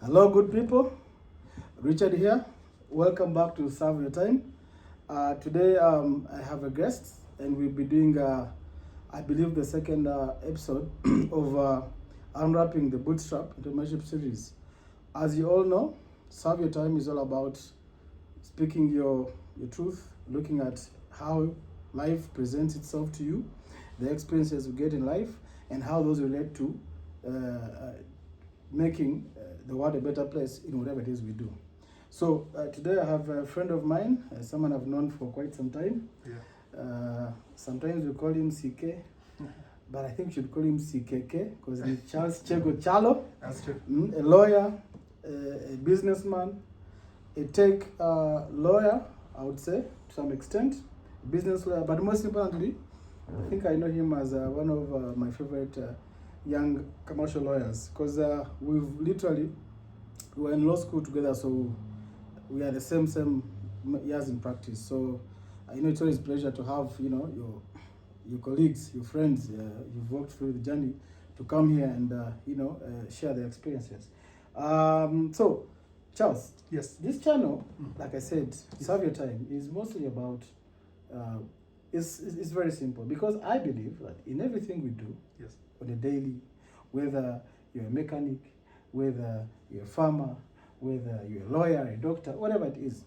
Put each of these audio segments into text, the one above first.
Hello, good people. Richard here. Welcome back to Serve Your Time. Today, I have a guest, and we'll be doing, I believe, the second episode of Unwrapping the Bootstrap Entrepreneurship Series. As you all know, Serve Your Time is all about speaking your truth, looking at how life presents itself to you, the experiences you get in life, and how those relate to making the world a better place in whatever it is we do. So today I have a friend of mine, someone I've known for quite some time. Yeah. Sometimes we call him CK, but I think we should call him CKK because he's Charles Chego Chalo. That's true. A lawyer, a businessman, a tech lawyer, I would say, to some extent, a business lawyer, but most importantly, I think I know him as one of my favorite young commercial lawyers because we were in law school together, so we are the same years in practice. So it's always a pleasure to have your colleagues, your friends you've walked through the journey to come here and share their experiences. So Charles, yes, this channel, like I said, Serve Your Time, is mostly about it's very simple because I believe that in everything we do, yes, on a daily, whether you're a mechanic, whether you're a farmer, whether you're a lawyer, a doctor, whatever it is,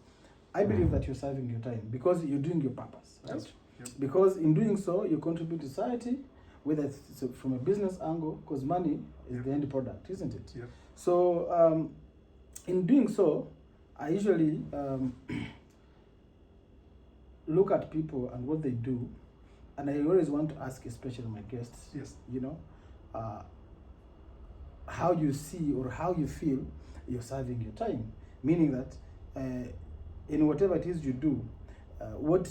I believe that you're serving your time because you're doing your purpose, right? Yep. Because in doing so, you contribute to society, whether it's from a business angle, because money is the end product, isn't it? Yep. So in doing so, I usually look at people and what they do, and I always want to ask, especially my guests, yes, how you see or how you feel you're serving your time, meaning that in whatever it is you do, what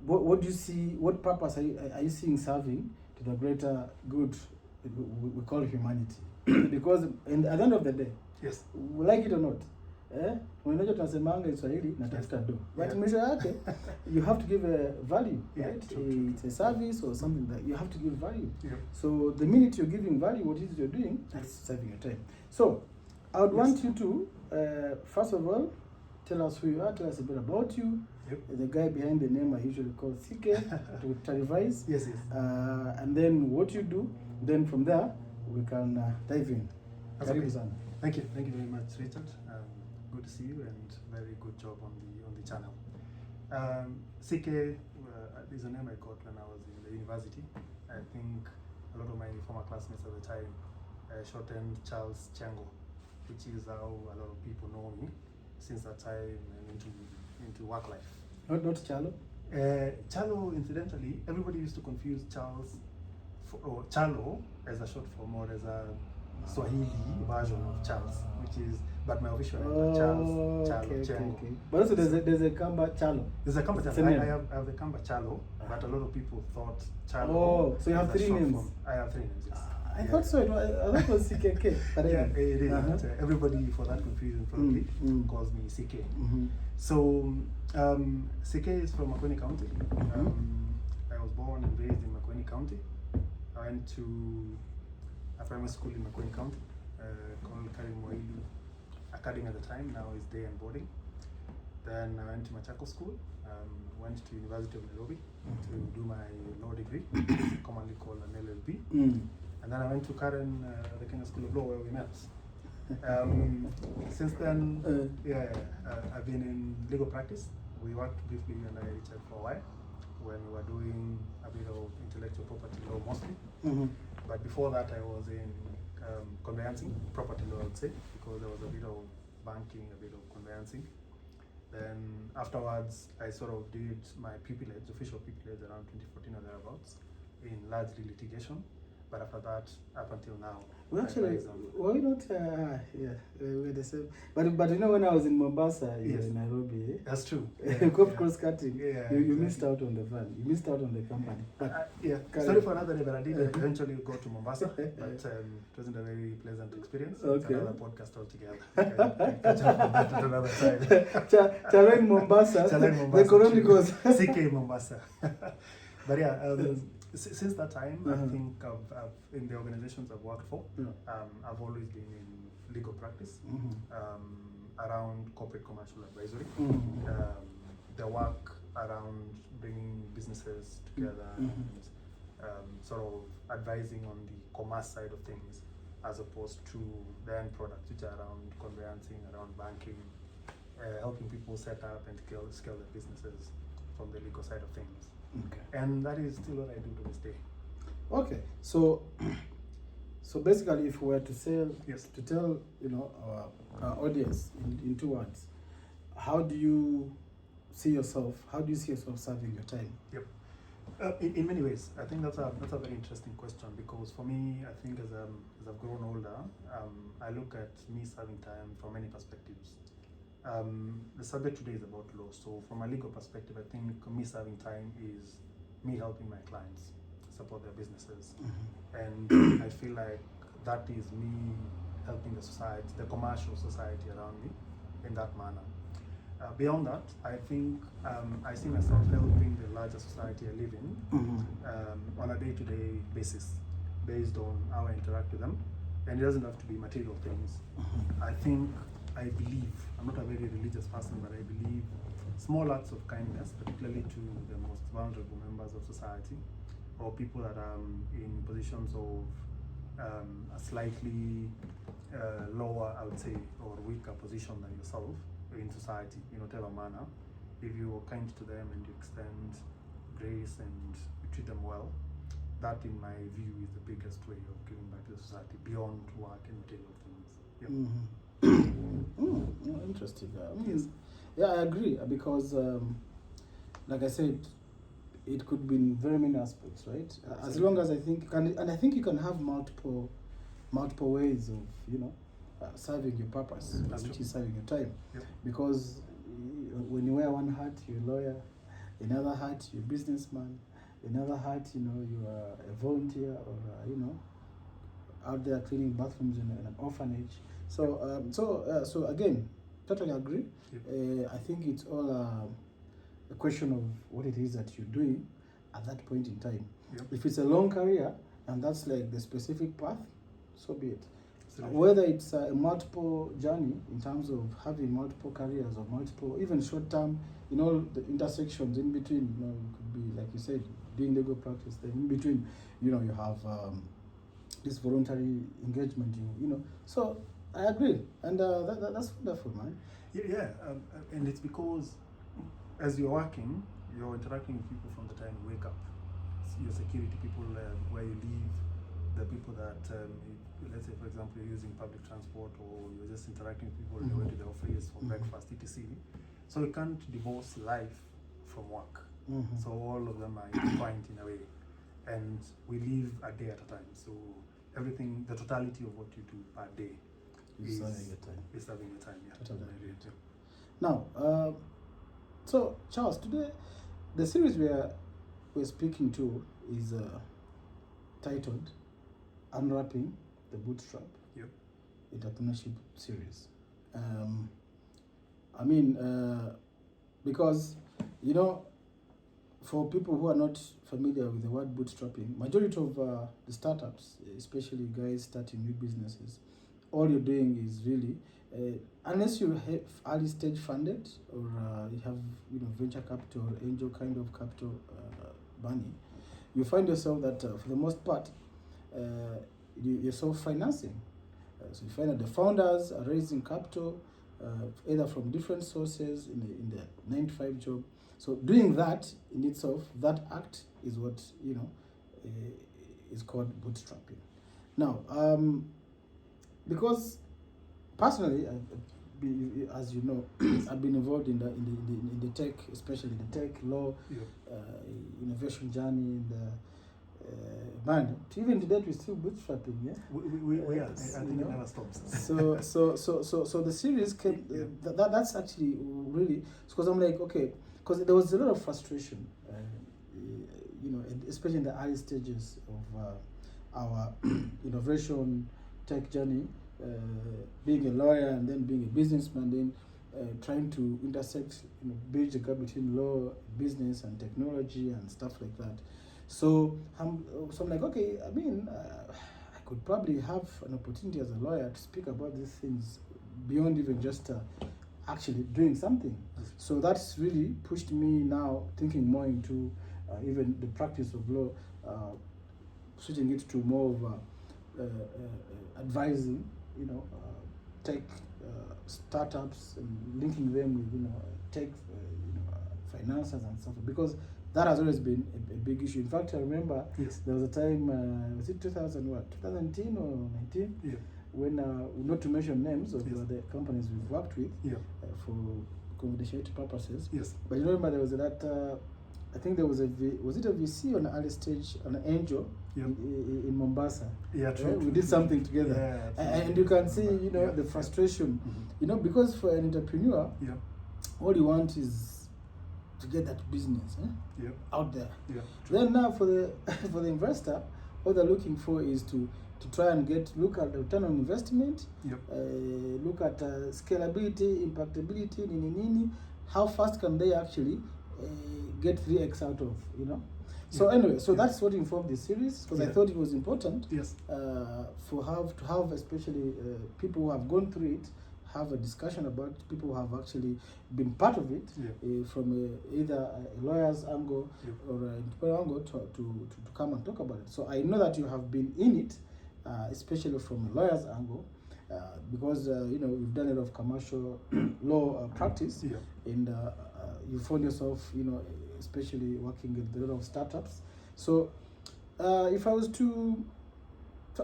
do you see, what purpose are you seeing serving to the greater good we call humanity? Because at the end of the day, yes, we like it or not, unajua tunasemanga Kiswahili natafuta do, but mwisho yake you have to give a value, right? True. It's a service or something that you have to give value. Yep. So the minute you're giving value, what it is you're doing, that's serving your time. So I would want you to first of all tell us who you are, tell us a bit about you. Yep. The guy behind the name I usually call CK to revise. Yes. And then what you do. Then from there we can dive in. Okay. Thank you very much, Richard. Good to see you and very good job on the channel. CK is a name I got when I was in the university. I think a lot of my former classmates at the time shortened Charles Chango, which is how a lot of people know me since that time and into work life. Not Chalo? Chalo, incidentally, everybody used to confuse Charles or Chalo as a short form or as a Swahili version of Charles, but my official name is Charles Chalo Chango. Okay. But also there's a Kamba Chalo. There's a Kamba Chalo. I have the Kamba Chalo, but a lot of people thought Chalo. Oh, so you have three names? Form. I have three names, yes. I thought so. I thought it was CKK. But yeah, it is. Everybody, for that confusion, probably calls me CK. So, CK is from Makueni County. I was born and raised in Makueni County. I went to a primary school in Makueni County called Karimoili Academy at the time. Now is day and boarding. Then I went to Machako School. Went to University of Nairobi to do my law degree, commonly called an LLB. And then I went to Karen, the Kenya School of Law, where we met. Since then, I've been in legal practice. We worked briefly under Richard for a while when we were doing a bit of intellectual property law mostly. But before that, I was in conveyancing, property law, I would say, because there was a bit of banking, a bit of conveyancing. Then afterwards, I sort of did my pupillage, official pupillage around 2014 or thereabouts, in largely litigation. But after that, up until now, well, actually, why not? We're the same. But when I was in Mombasa, in Nairobi, that's true. Cross cutting. You missed out on the van. You missed out on the company. But sorry for another day, but I did eventually go to Mombasa. But it wasn't a very pleasant experience. Okay. It's another podcast altogether. Catch up on that at another time. Challenge Mombasa. The Chronicles. CK Mombasa. But since that time, I think in the organizations I've worked for, I've always been in legal practice around corporate commercial advisory. The work around bringing businesses together and sort of advising on the commerce side of things, as opposed to the end products, which are around conveyancing, around banking, helping people set up and scale their businesses from the legal side of things. Okay. And that is still what I do to this day. Okay, so basically, if we were to to tell our audience in 2 words, how do you see yourself serving your time? Yep. In many ways, I think that's a very interesting question, because for me, I think as I've grown older, I look at me serving time from many perspectives. The subject today is about law, so from a legal perspective, I think me serving time is me helping my clients support their businesses, and I feel like that is me helping the society, the commercial society around me, in that manner. Beyond that, I think I see myself helping the larger society I live in on a day-to-day basis, based on how I interact with them. And it doesn't have to be material things. I believe, I'm not a very religious person, but I believe small acts of kindness, particularly to the most vulnerable members of society, or people that are in positions of a slightly lower, I would say, or weaker position than yourself in society, in whatever manner. If you are kind to them and you extend grace and you treat them well, that, in my view, is the biggest way of giving back to the society beyond work and material things. Yep. Interesting. Yes. Yeah, I agree, because like I said, it could be in very many aspects, right? As long as I think you can have multiple ways of serving your purpose, which is serving your time. Yep. Because when you wear one hat, you're a lawyer; another hat, you're a businessman; another hat, you are a volunteer, or out there cleaning bathrooms in an orphanage. So again, totally agree. Yep. I think it's all a question of what it is that you're doing at that point in time. Yep. If it's a long career and that's like the specific path, so be it. Absolutely. Whether it's a multiple journey in terms of having multiple careers or multiple, even short term, the intersections in between, it could be, like you said, doing legal practice, then in between, you have this voluntary engagement, So I agree, and that's wonderful, man. Yeah, and it's because as you're working, you're interacting with people from the time you wake up. Your security people, where you live, the people that, let's say, for example, you're using public transport, or you're just interacting with people on your way to the office for breakfast, etc. So you can't divorce life from work. So all of them are intertwined in a way, and we live a day at a time. So everything, the totality of what you do per day is serving your time. Yeah. Totally agree. Now, so Charles, today the series we're speaking to is titled Unwrapping, the Bootstrap Entrepreneurship Series. Because for people who are not familiar with the word bootstrapping, majority of the startups, especially guys starting new businesses, all you're doing is really, unless you have early stage funded, or you have venture capital or angel kind of capital money, you find yourself that for the most part you're self-financing. So you find that the founders are raising capital either from different sources in the 9-to-5 job. So doing that in itself, that act is what is called bootstrapping. Now, because personally, as you know, I've been involved in the tech, especially the tech law, innovation journey, and man, even to that we're still bootstrapping, yeah. We are. I think it never stops. So the series came. That's actually really, because I'm like, okay, because there was a lot of frustration, especially in the early stages of our innovation tech journey, being a lawyer and then being a businessman, then trying to intersect, bridge the gap between law, business, and technology and stuff like that. So I'm like, okay, I could probably have an opportunity as a lawyer to speak about these things beyond even just actually doing something. So that's really pushed me now thinking more into even the practice of law, switching it to more of advising, tech startups and linking them with tech, finances and stuff, because that has always been a big issue. In fact, I remember there was a time, was it 2010 or 19? Yeah. When, not to mention names of the companies we've worked with for confidentiality purposes. Yes. But you remember there was that, I think there was was it a VC on an early stage, an angel in Mombasa? Yeah, true. We did something together. Yeah, and you can see, the frustration, because for an entrepreneur, all you want is to get that business out there. Yeah. Then now for the for the investor, what they're looking for is to try and look at the return on investment, look at scalability, impactability, how fast can they actually get 3x out of, So anyway, so that's what informed this series, because I thought it was important to have especially people who have gone through it, have a discussion about it, people who have actually been part of it from either a lawyer's angle or an entrepreneur angle to come and talk about it. So I know that you have been in it, especially from a lawyer's angle, because you've done a lot of commercial law practice, and you found yourself, especially working with a lot of startups. So if I was to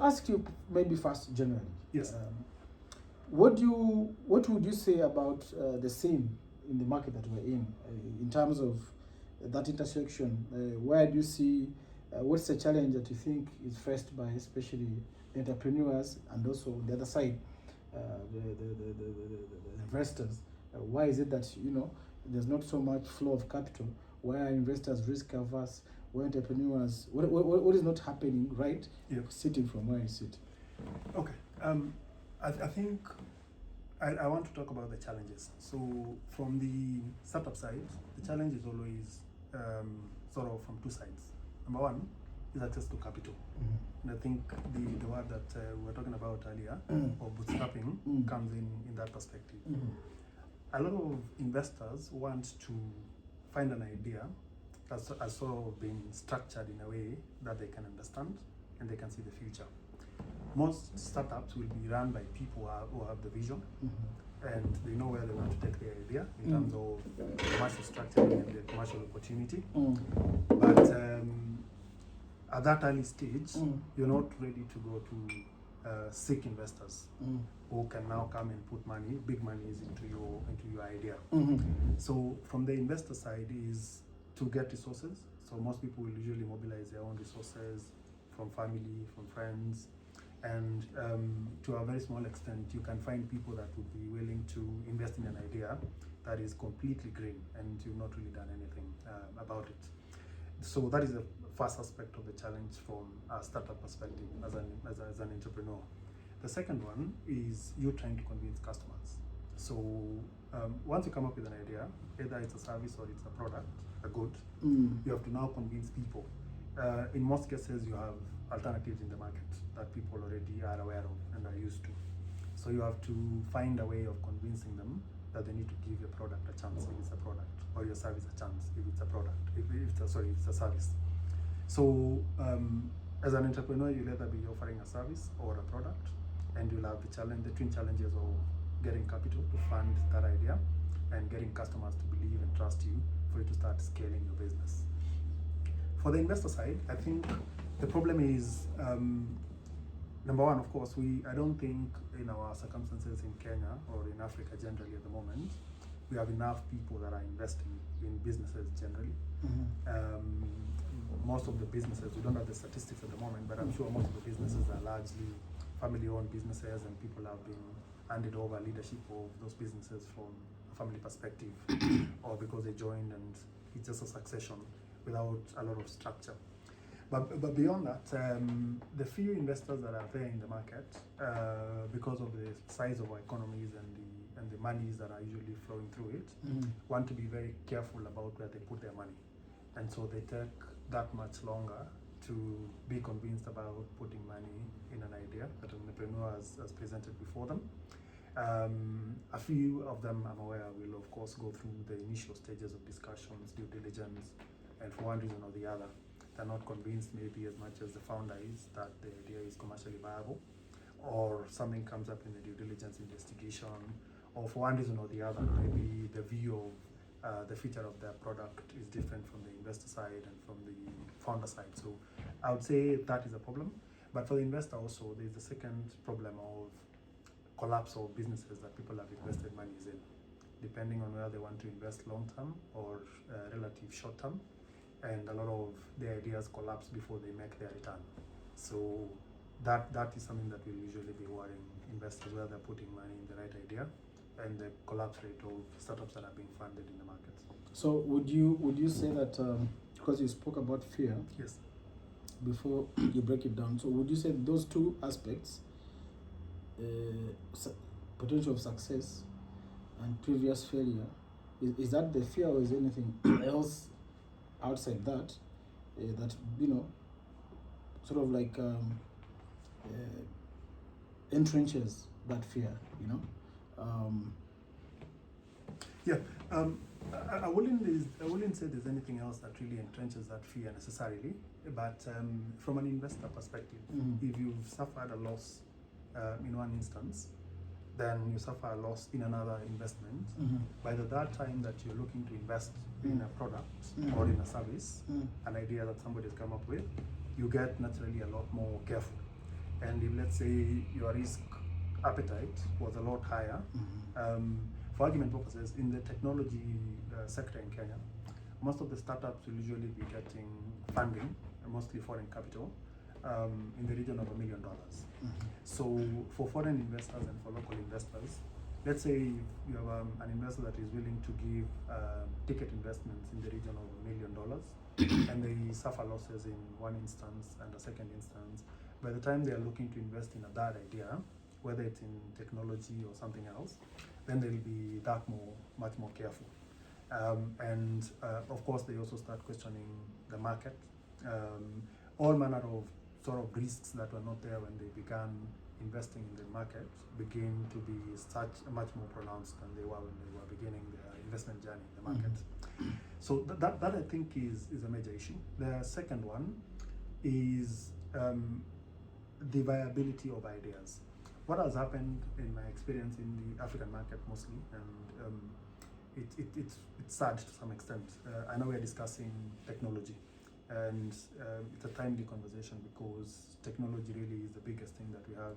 ask you, maybe first generally, what would you say about the scene in the market that we're in terms of that intersection? Where do you see, what's the challenge that you think is faced by especially entrepreneurs, and also on the other side, the investors? Why is it that there's not so much flow of capital? Why are investors risk averse? Why entrepreneurs? What is not happening right? Sitting from where you sit. Okay. I think I want to talk about the challenges. So from the startup side, the challenge is always sort of from two sides. Number one is access to capital. And I think the word that we were talking about earlier, or bootstrapping, comes in that perspective. A lot of investors want to find an idea that's sort of been structured in a way that they can understand and they can see the future. Most startups will be run by people who have the vision, and they know where they want to take their idea in terms of commercial structuring and the commercial opportunity. But at that early stage, you're not ready to go to seek investors who can now come and put money, big monies into your idea. So from the investor side is to get resources. So most people will usually mobilize their own resources from family, from friends, and to a very small extent, you can find people that would be willing to invest in an idea that is completely green and you've not really done anything about it. So that is the first aspect of the challenge from a startup perspective as an entrepreneur. The second one is you trying to convince customers. So once you come up with an idea, either it's a service or it's a product, a good, you have to now convince people. In most cases, you have alternatives in the market that people already are aware of and are used to. So you have to find a way of convincing them that they need to give your product a chance if it's a product, or your service a chance if it's a product, if it's a service. So as an entrepreneur, you'll either be offering a service or a product, and you'll have the twin challenges of getting capital to fund that idea and getting customers to believe and trust you for you to start scaling your business. For the investor side, I think the problem is, number one, of course, I don't think in our circumstances in Kenya or in Africa generally at the moment, we have enough people that are investing in businesses generally. Most of the businesses, we don't have the statistics at the moment, but I'm sure most of the businesses are largely family-owned businesses, and people have been handed over leadership of those businesses from a family perspective, or because they joined and it's just a succession without a lot of structure. But beyond that, the few investors that are there in the market, because of the size of our economies and the monies that are usually flowing through it, want to be very careful about where they put their money. And so they take that much longer to be convinced about putting money in an idea that an entrepreneur has presented before them. A few of them, I'm aware, will of course go through the initial stages of discussions, due diligence, and for one reason or the other, they're not convinced maybe as much as the founder is that the idea is commercially viable, or something comes up in the due diligence investigation, or for one reason or the other, maybe the view of the feature of their product is different from the investor side and from the founder side. So I would say that is a problem. But for the investor also, there's the second problem of collapse of businesses that people have invested monies in, depending on whether they want to invest long term or relative short term. And a lot of the ideas collapse before they make their return. So that is something that will usually be worrying investors, where they're putting money in the right idea and the collapse rate of startups that are being funded in the market. So would you say that, because you spoke about fear, yes, before you break it down, so would you say those two aspects, potential of success and previous failure, is that the fear, or is there anything else outside that, that, sort of like entrenches that fear, I wouldn't say there's anything else that really entrenches that fear necessarily, but from an investor perspective, if you've suffered a loss in one instance, then you suffer a loss in another investment. By that time that you're looking to invest in a product or in a service, an idea that somebody has come up with, you get naturally a lot more careful. And if, let's say, your risk appetite was a lot higher, for argument purposes, in the technology sector in Kenya, most of the startups will usually be getting funding, mostly foreign capital, in the region of $1 million. So for foreign investors and for local investors, let's say you have an investor that is willing to give ticket investments in the region of $1 million, and they suffer losses in one instance and a second instance. By the time they are looking to invest in a third idea, whether it's in technology or something else, then they'll be much more careful. And of course, they also start questioning the market, all manner of sort of risks that were not there when they began investing in the market begin to be much more pronounced than they were when they were beginning their investment journey in the market. So that I think is a major issue. The second one is the viability of ideas. What has happened in my experience in the African market mostly, and it's sad to some extent. I know we're discussing technology, and it's a timely conversation because technology really is the biggest thing that we have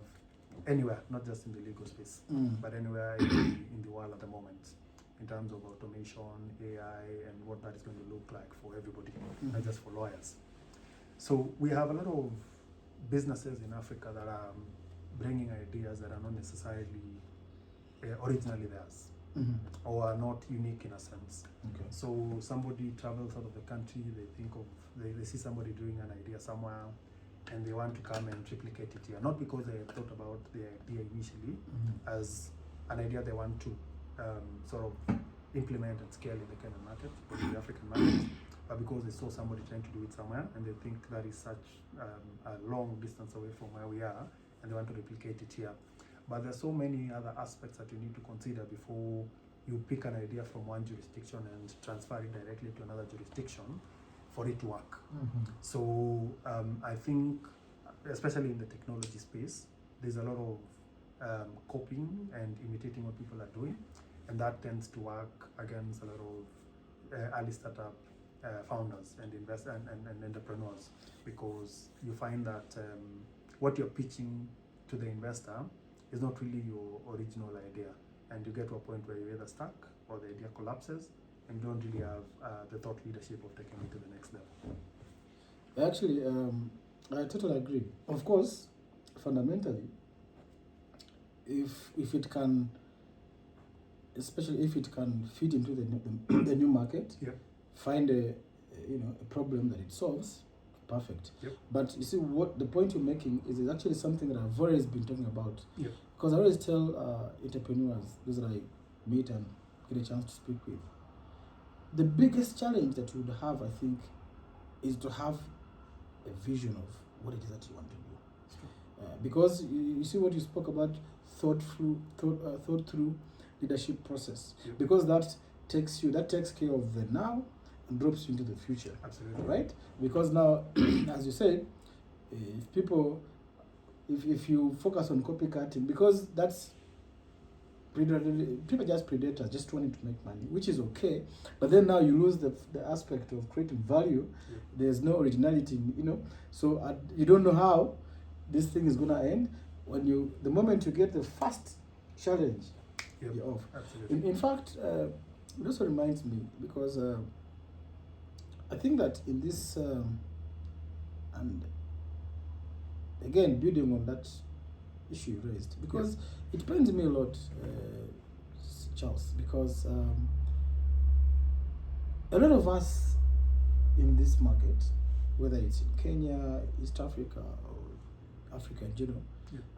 anywhere, not just in the legal space, but anywhere in the world at the moment, in terms of automation, AI, and what that is going to look like for everybody, not just for lawyers. So we have a lot of businesses in Africa that are bringing ideas that are not necessarily originally theirs, or are not unique in a sense. Okay. So somebody travels out of the country, they see somebody doing an idea somewhere, and they want to come and replicate it here. Not because they thought about the idea initially as an idea they want to sort of implement and scale in the Kenyan market or the African market, but because they saw somebody trying to do it somewhere, and they think that is such a long distance away from where we are, and they want to replicate it here. But there's so many other aspects that you need to consider before you pick an idea from one jurisdiction and transfer it directly to another jurisdiction for it to work. So I think, especially in the technology space, there's a lot of copying and imitating what people are doing, and that tends to work against a lot of early startup founders and investors and entrepreneurs, because you find that what you're pitching to the investor is not really your original idea, and you get to a point where you're either stuck or the idea collapses and you don't really have the thought leadership of taking it to the next level. Actually, I totally agree. Of course, fundamentally, if it can, especially if it can fit into the new market, find a problem that it solves, perfect. But you see, what the point you're making is actually something that I've always been talking about. Because I always tell entrepreneurs, those that I meet and get a chance to speak with, the biggest challenge that you would have, I think, is to have a vision of what it is that you want to do. Because you see what you spoke about, thought through leadership process. Yep. Because that takes care of the now and drops you into the future. Absolutely. Right? Because now, as you said, if you focus on copycatting, because that's people just predators, just wanting to make money, which is okay, but then now you lose the aspect of creating value. Yep. There's no originality, so you don't know how this thing is going to end. The moment you get the first challenge, Yep. you're off. Absolutely. In fact, it also reminds me, because I think that in this and again, building on that issue you raised, because it pains me a lot, Charles, because a lot of us in this market, whether it's in Kenya, East Africa, or Africa in general,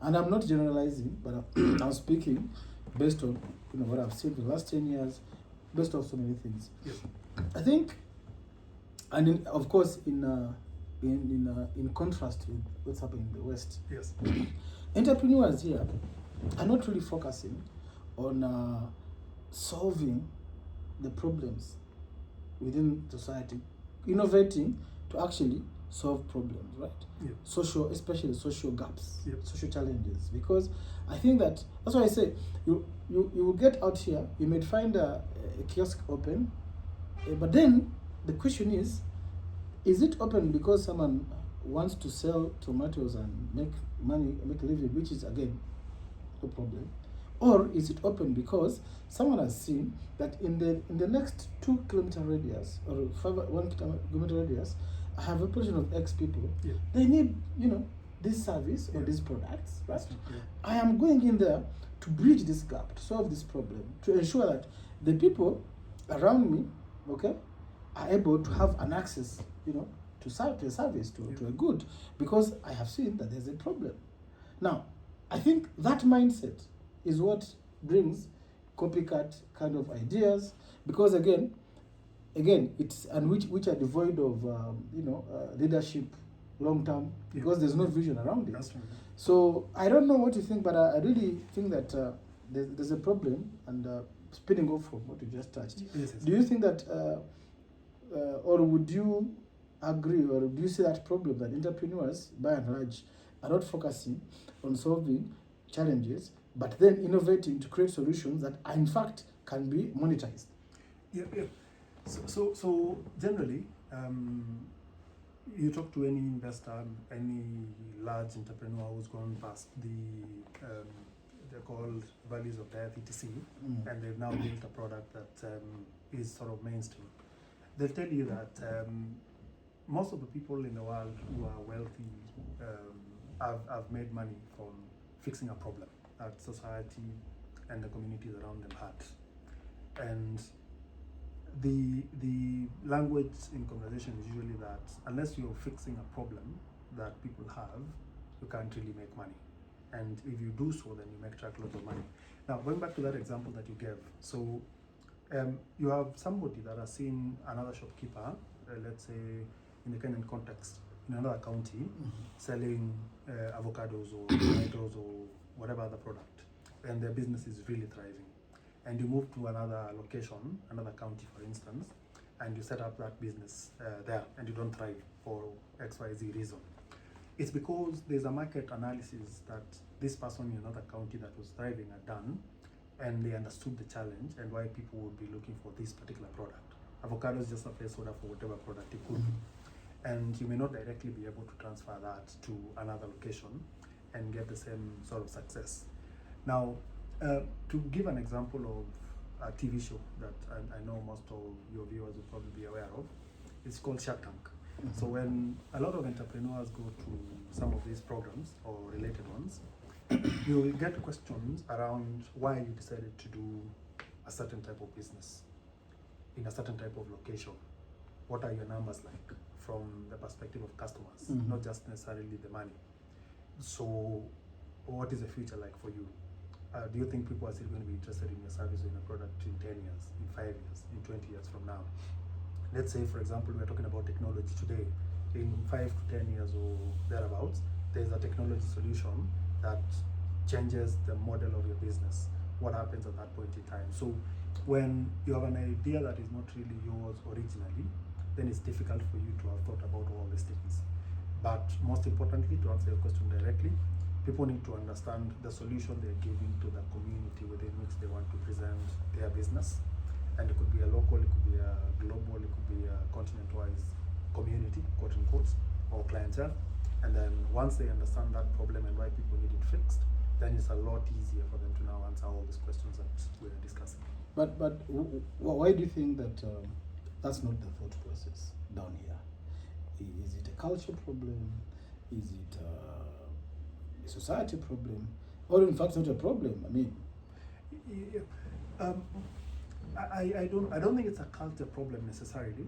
and I'm not generalizing, but I'm speaking based on what I've seen for the last 10 years, based on so many things. I think, and of course, in contrast with what's happening in the West, entrepreneurs here are not really focusing on solving the problems within society, innovating to actually solve problems, right? Especially social gaps, social challenges. Because I think that's why I say you will get out here, you might find a kiosk open, but then the question is it open because someone wants to sell tomatoes and make money, make a living, which is again no problem, or is it open because someone has seen that in the next 2 kilometer radius or 1 kilometer radius, I have a population of X people. They need this service or these products, right? I am going in there to bridge this gap, to solve this problem, to ensure that the people around me, are able to have an access, to a service, to a good, because I have seen that there's a problem. Now, I think that mindset is what brings copycat kind of ideas, because again, it's which are devoid of leadership long term, because there's no vision around it. So I don't know what you think, but I really think that there's a problem, and spinning off from what you just touched. Do you think that, or would you agree, or do you see that problem that entrepreneurs, by and large, are not focusing on solving challenges, but then innovating to create solutions that, in fact, can be monetized? So generally, you talk to any investor, any large entrepreneur who's gone past they're called values of death, etc., and they've now built a product that is sort of mainstream. They'll tell you that most of the people in the world who are wealthy have made money from fixing a problem that society and the communities around them had. And the language in conversation is usually that unless you're fixing a problem that people have, you can't really make money. And if you do so, then you make truckloads of money. Now, going back to that example that you gave, so you have somebody that has seen another shopkeeper, let's say in the Kenyan context, in another county, selling avocados or tomatoes or whatever other product, and their business is really thriving. And you move to another location, another county, for instance, and you set up that business there, and you don't thrive for XYZ reason. It's because there's a market analysis that this person in another county that was thriving had done, and they understood the challenge and why people would be looking for this particular product. Avocado is just a placeholder for whatever product it could be. And you may not directly be able to transfer that to another location and get the same sort of success. Now, to give an example of a TV show that I know most of your viewers will probably be aware of, it's called Shark Tank. So when a lot of entrepreneurs go to some of these programs or related ones, you will get questions around why you decided to do a certain type of business in a certain type of location. What are your numbers like from the perspective of customers, not just necessarily the money? So what is the future like for you? Do you think people are still going to be interested in your service or in a product in 10 years, in 5 years, in 20 years from now? Let's say, for example, we're talking about technology today. in 5 to 10 years or thereabouts, there's a technology solution that changes the model of your business. What happens at that point in time? So when you have an idea that is not really yours originally, then it's difficult for you to have thought about all these things. But most importantly, to answer your question directly, people need to understand the solution they're giving to the community within which they want to present their business. And it could be a local, it could be a global, it could be a continent-wise community, quote unquote, or clientele. And then once they understand that problem and why people need it fixed, then it's a lot easier for them to now answer all these questions that we're discussing. But why do you think that that's not the thought process down here? Is it a culture problem? Is it a society problem? Or in fact not a problem? I mean, I don't think it's a culture problem necessarily.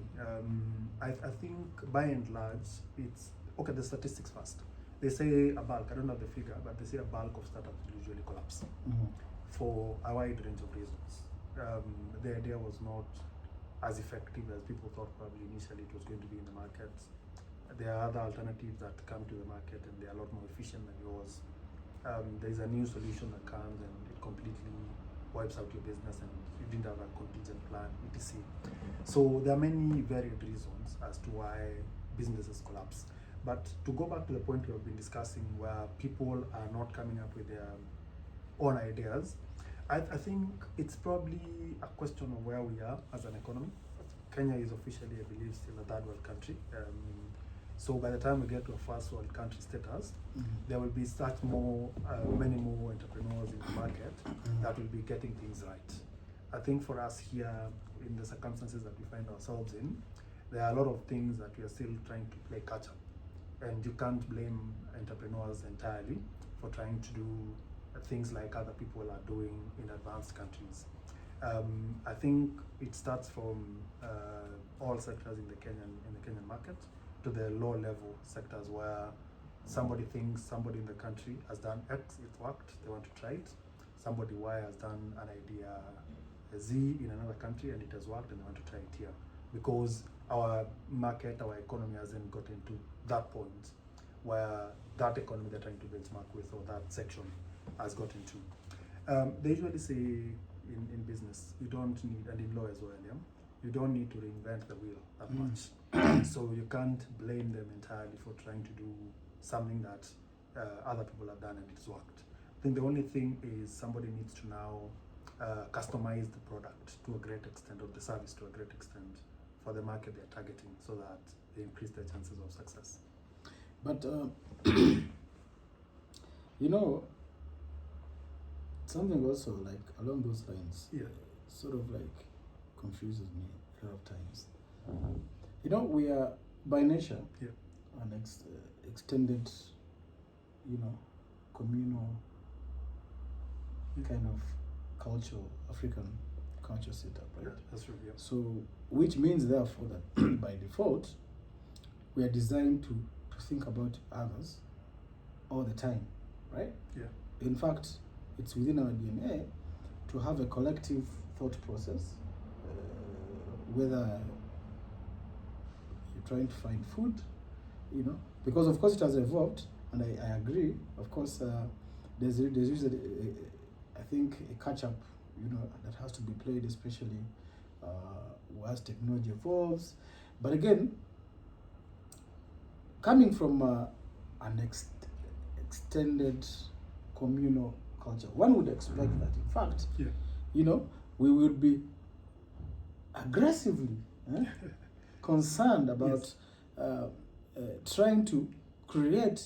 I think by and large it's okay. The statistics first. They say a bulk. I don't know the figure, but they say a bulk of startups will usually collapse for a wide range of reasons. The idea was not as effective as people thought probably initially it was going to be in the market. There are other alternatives that come to the market and they are a lot more efficient than yours. There's a new solution that comes and it completely wipes out your business and you didn't have a contingent plan, etc. So there are many varied reasons as to why businesses collapse. But to go back to the point we have been discussing where people are not coming up with their own ideas, I think it's probably a question of where we are as an economy. Kenya is officially, I believe, still a third world country. So by the time we get to a first world country status, there will be many more entrepreneurs in the market that will be getting things right. I think for us here, in the circumstances that we find ourselves in, there are a lot of things that we are still trying to play catch up. And you can't blame entrepreneurs entirely for trying to do things like other people are doing in advanced countries. I think it starts from all sectors in the Kenyan market to the low level sectors where somebody thinks somebody in the country has done X, it worked, they want to try it. Somebody Y has done an idea Z in another country and it has worked and they want to try it here. Because our market, our economy hasn't gotten to that point where that economy they're trying to benchmark with or that section has gotten to. They usually say in business, you don't need, and in law as well, yeah, you don't need to reinvent the wheel that much. So you can't blame them entirely for trying to do something that other people have done and it's worked. I think the only thing is somebody needs to now customize the product to a great extent, or the service to a great extent, for the market they're targeting so that they increase their chances of success. But you know, something also like along those lines, sort of like confuses me a lot of times. You know, we are by nature an extended, you know, communal kind of culture, African culture setup, right? Yeah, that's true. Yeah. So, which means therefore that by default, we are designed to think about others all the time, right? Yeah. In fact, it's within our DNA to have a collective thought process, whether you're trying to find food, you know, because of course it has evolved, and I agree. Of course, there's usually I think a catch up, you know, that has to be played, especially as technology evolves. But again, coming from an extended communal culture, one would expect that, in fact, you know, we will be aggressively concerned about trying to create.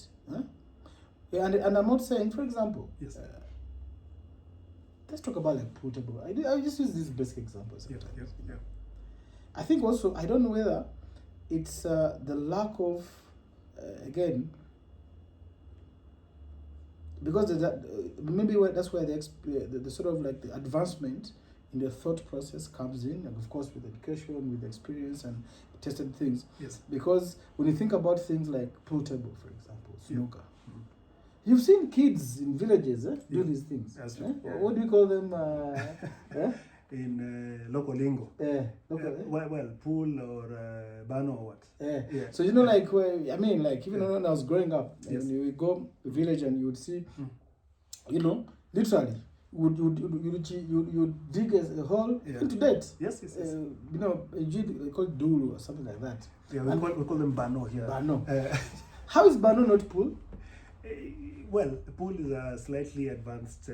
And I'm not saying, for example, let's talk about like portable. I just use these basic examples sometimes. I think also, I don't know whether it's the lack of, again, because maybe that's where the sort of like the advancement in the thought process comes in, and of course with education, with experience and tested things. Yes. Because when you think about things like pool table, for example, snooker, you've seen kids in villages do these things. That's true. What do we call them? in local lingo. Well, pool or bano or what. Yeah. So, you know, like, I mean, like, even when I was growing up, Yes. you would go to village and you would see, you know, literally, you dig a hole into that. Yes. You know, they call it dulu or something like that. Yeah, we call them bano here. Bano. How is bano not pool? Well, pool is a slightly advanced.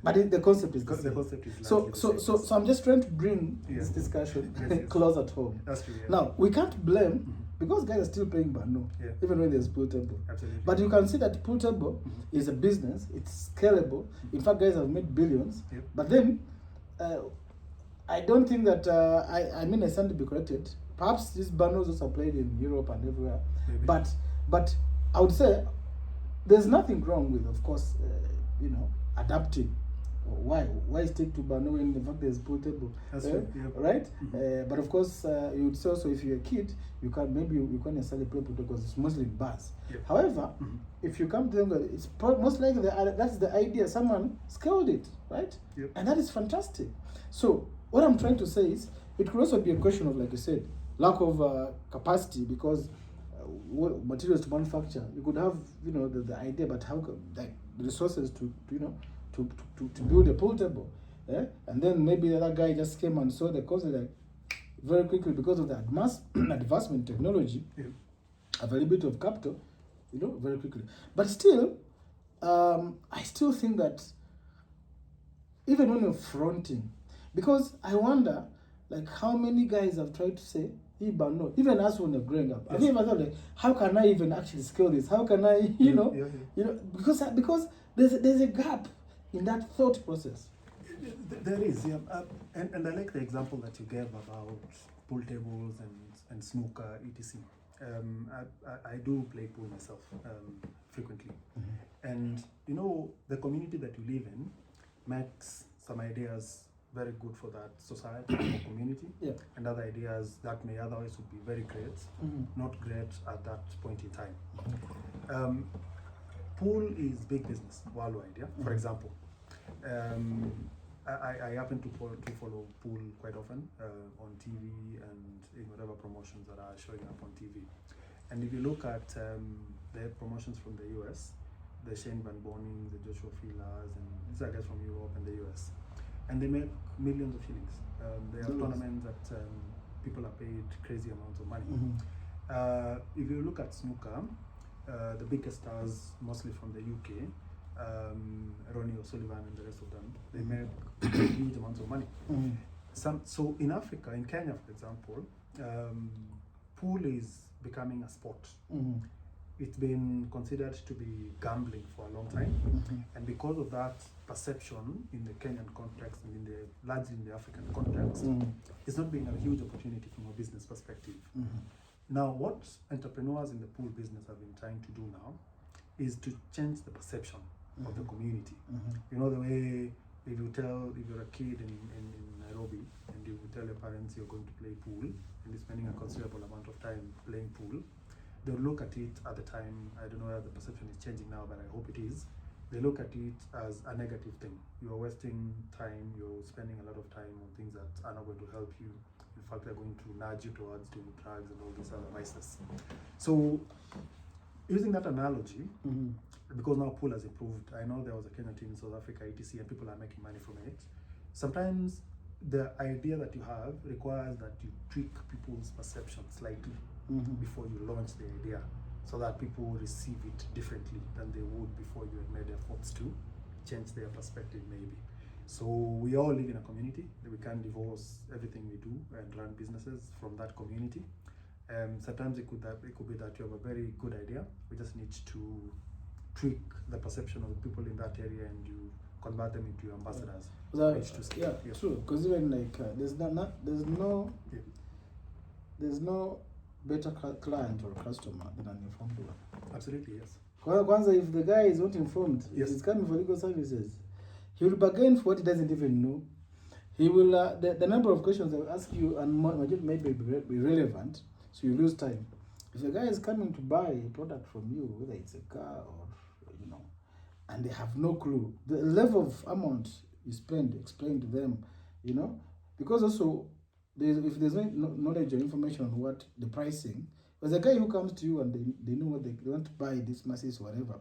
But the concept is the concept is so I'm just trying to bring this discussion close at home. That's true. Yeah. Now we can't blame because guys are still playing bano even when there's pool table. Absolutely. But you can see that pool table is a business. It's scalable. In fact, guys have made billions. Yep. But then I don't think that I mean I stand to be corrected. Perhaps these banos also played in Europe and everywhere. Maybe. But I would say there's nothing wrong with, of course, you know, adapting. Why stick to bano when in fact there's pool table? That's true. Yep. Right? But of course, you would say also if you're a kid, you can't necessarily play pool table because it's mostly in bars. Yep. However, if you come to them, it's most likely that's the idea. Someone scaled it, right? Yep. And that is fantastic. So what I'm trying to say is, it could also be a question of, like you said, lack of capacity because what materials to manufacture. You could have, you know, the idea, but how like the resources to build a pool table, and then maybe the other guy just came and saw the concept like very quickly because of the advancement in technology, availability of capital, you know, very quickly. But still, I still think that even when you're fronting, because I wonder, like, how many guys have tried to say, even us when they're growing up. I think myself, like, how can I even actually scale this? How can I, you know, because there's a gap in that thought process. There is, yeah. And I like the example that you gave about pool tables and snooker, etc. I do play pool myself frequently. And, you know, the community that you live in makes some ideas very good for that society or community, and other ideas that may otherwise would be very great, not great at that point in time. Pool is big business worldwide, For example, I happen to follow pool quite often on TV and in whatever promotions that are showing up on TV. And if you look at the promotions from the US, the Shane Van Boning, the Joshua Fillers, and these are guys from Europe and the US. And they make millions of shillings. They have tournaments that people are paid crazy amounts of money. If you look at snooker, the biggest stars, mostly from the UK, Ronnie O'Sullivan and the rest of them, they make huge amounts of money. So in Africa, in Kenya, for example, pool is becoming a sport. It's been considered to be gambling for a long time, and because of that perception in the Kenyan context and largely in the African context, it's not being a huge opportunity from a business perspective. Now, what entrepreneurs in the pool business have been trying to do now is to change the perception of the community. You know, the way if you're a kid in Nairobi and you tell your parents you're going to play pool and you're spending a considerable amount of time playing pool, they'll look at it at the time. I don't know whether the perception is changing now, but I hope it is. They look at it as a negative thing. You're wasting time, you're spending a lot of time on things that are not going to help you. In fact, they're going to nudge you towards doing drugs and all these other vices. So, using that analogy, because now pool has improved, I know there was a Kenyan team in South Africa, etc., and people are making money from it. Sometimes the idea that you have requires that you tweak people's perception slightly before you launch the idea, so that people receive it differently than they would before you had made efforts to change their perspective, maybe. So we all live in a community. We can't divorce everything we do and run businesses from that community. Sometimes it could be that you have a very good idea. We just need to tweak the perception of the people in that area, and you convert them into ambassadors. True. Because even like there's no better client or customer than an informed one. Absolutely, yes. Kwanza, if the guy is not informed, if he's coming for legal services, he will bargain for what he doesn't even know. He will the number of questions they will ask you and may be relevant, so you lose time. If the guy is coming to buy a product from you, whether it's a car or and they have no clue, the level of amount you spend, explain to them you know, because also if there's no knowledge or information on what the pricing, there's a guy who comes to you and they know what they want to buy, this Mercedes or whatever,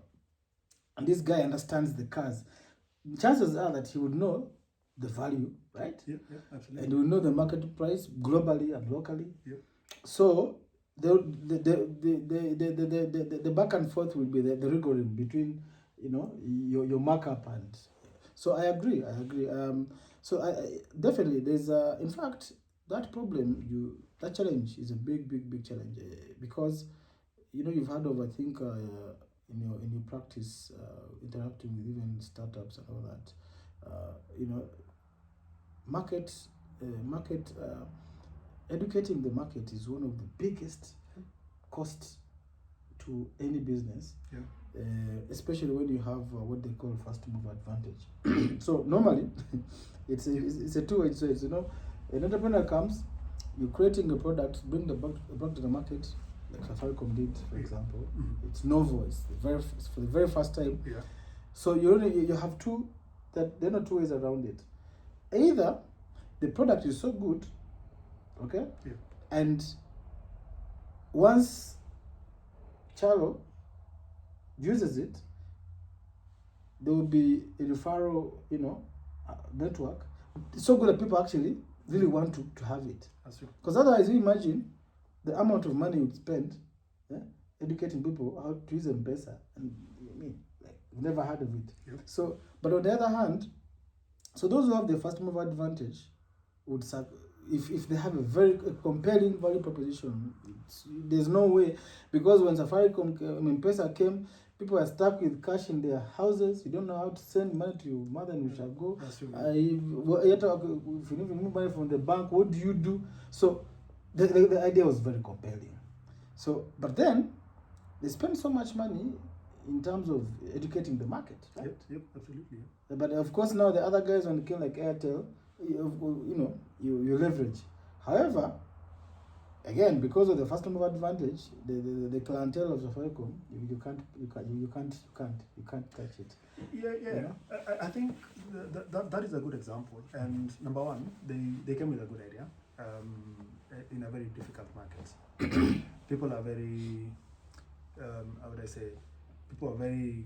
and this guy understands the cars, chances are that he would know the value, right? Yeah, absolutely. And he would know the market price globally and locally. Yeah. So the back and forth will be the rigoring between, you know, your markup and. So I agree. So I definitely there's in fact that problem that challenge is a big challenge because, you know, you've heard of, I think, in your practice interacting with even startups and all that, you know, market educating the market is one of the biggest costs to any business. Yeah. Especially when you have what they call first mover advantage. So normally it's a two-edged sword. You know, an entrepreneur comes, you're creating a product, bring the product to the market, like Safaricom did, for example. It's novel. It's for the very first time. Yeah. So you have there are two ways around it. Either the product is so good, okay, yeah, and once Charo uses it, there will be a referral, you know, network. It's so good that people actually really want to have it. Because otherwise, you imagine the amount of money you would spend educating people how to use M-Pesa, and you've never heard of it. Yep. So, but on the other hand, so those who have the first mover advantage would if they have a very compelling value proposition, there's no way, because when Safaricom M-Pesa came, people are stuck with cash in their houses. You don't know how to send money to your mother and you shall go. If you need to move money from the bank, what do you do? So the idea was very compelling. So, but then they spend so much money in terms of educating the market, right? Yep, absolutely. Yeah. But of course now the other guys, when it came like Airtel, you leverage. However, again, because of the first mover advantage, the clientele of Safaricom, you can't touch it. Yeah. You know? I think that is a good example. And number one, they came with a good idea in a very difficult market. People are very, how would I say? People are very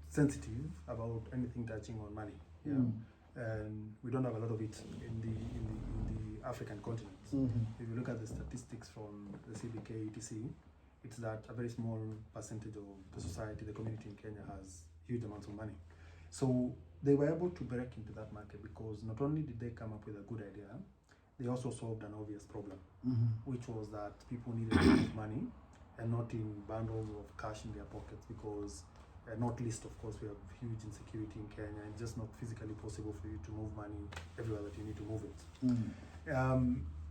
sensitive about anything touching on money. Yeah. And we don't have a lot of it in the African continent. If you look at the statistics from the CBK etc., it's that a very small percentage of the society, the community in Kenya has huge amounts of money. So they were able to break into that market because not only did they come up with a good idea, they also solved an obvious problem, which was that people needed to move money and not in bundles of cash in their pockets, because not least, of course, we have huge insecurity in Kenya. It's just not physically possible for you to move money everywhere that you need to move it.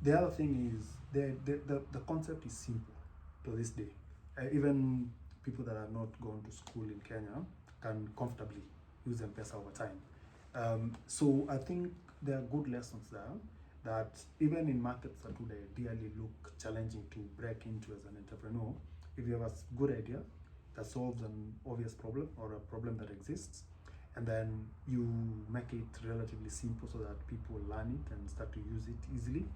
The other thing is the concept is simple to this day. Even people that have not gone to school in Kenya can comfortably use M-Pesa over time. So I think there are good lessons there that even in markets that would ideally look challenging to break into as an entrepreneur, if you have a good idea that solves an obvious problem or a problem that exists, and then you make it relatively simple so that people learn it and start to use it easily,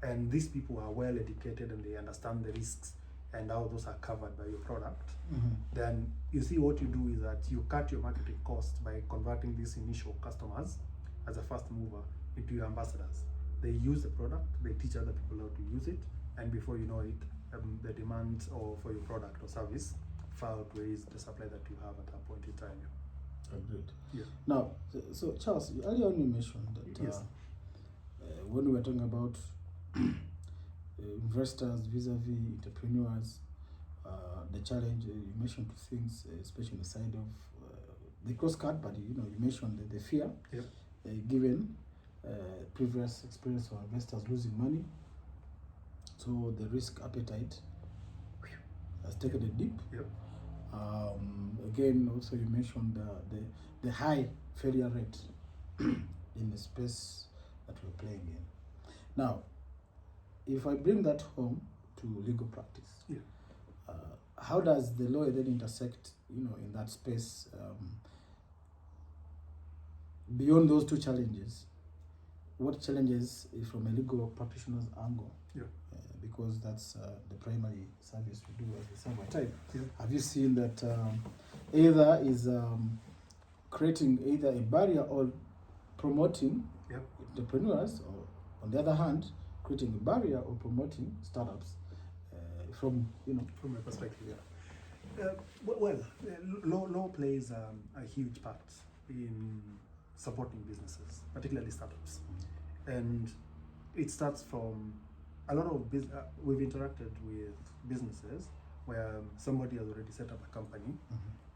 and these people are well educated and they understand the risks and how those are covered by your product, then you see what you do is that you cut your marketing costs by converting these initial customers as a first mover into your ambassadors. They use the product, they teach other people how to use it, and before you know it, the demand for your product or service far outweighs the supply that you have at that point in time. Agreed. Yeah. Now, so Charles, earlier on you mentioned that yes. When we were talking about investors vis-a-vis entrepreneurs, the challenge, you mentioned two things, especially on the side of the cross-cut, but you mentioned the fear, yep. Given previous experience of investors losing money. So the risk appetite has taken a dip. Yep. Again, also you mentioned the high failure rate in the space that we're playing in. Now, if I bring that home to legal practice, yeah. How does the law then intersect, in that space? Beyond those two challenges, what challenges is from a legal practitioner's angle. Yeah. Because that's the primary service we do as a server type. Yeah. Have you seen that either is creating either a barrier or promoting entrepreneurs, or on the other hand, creating a barrier or promoting startups from my perspective? Law plays a huge part in supporting businesses, particularly startups, and it starts from a lot of we've interacted with businesses where somebody has already set up a company,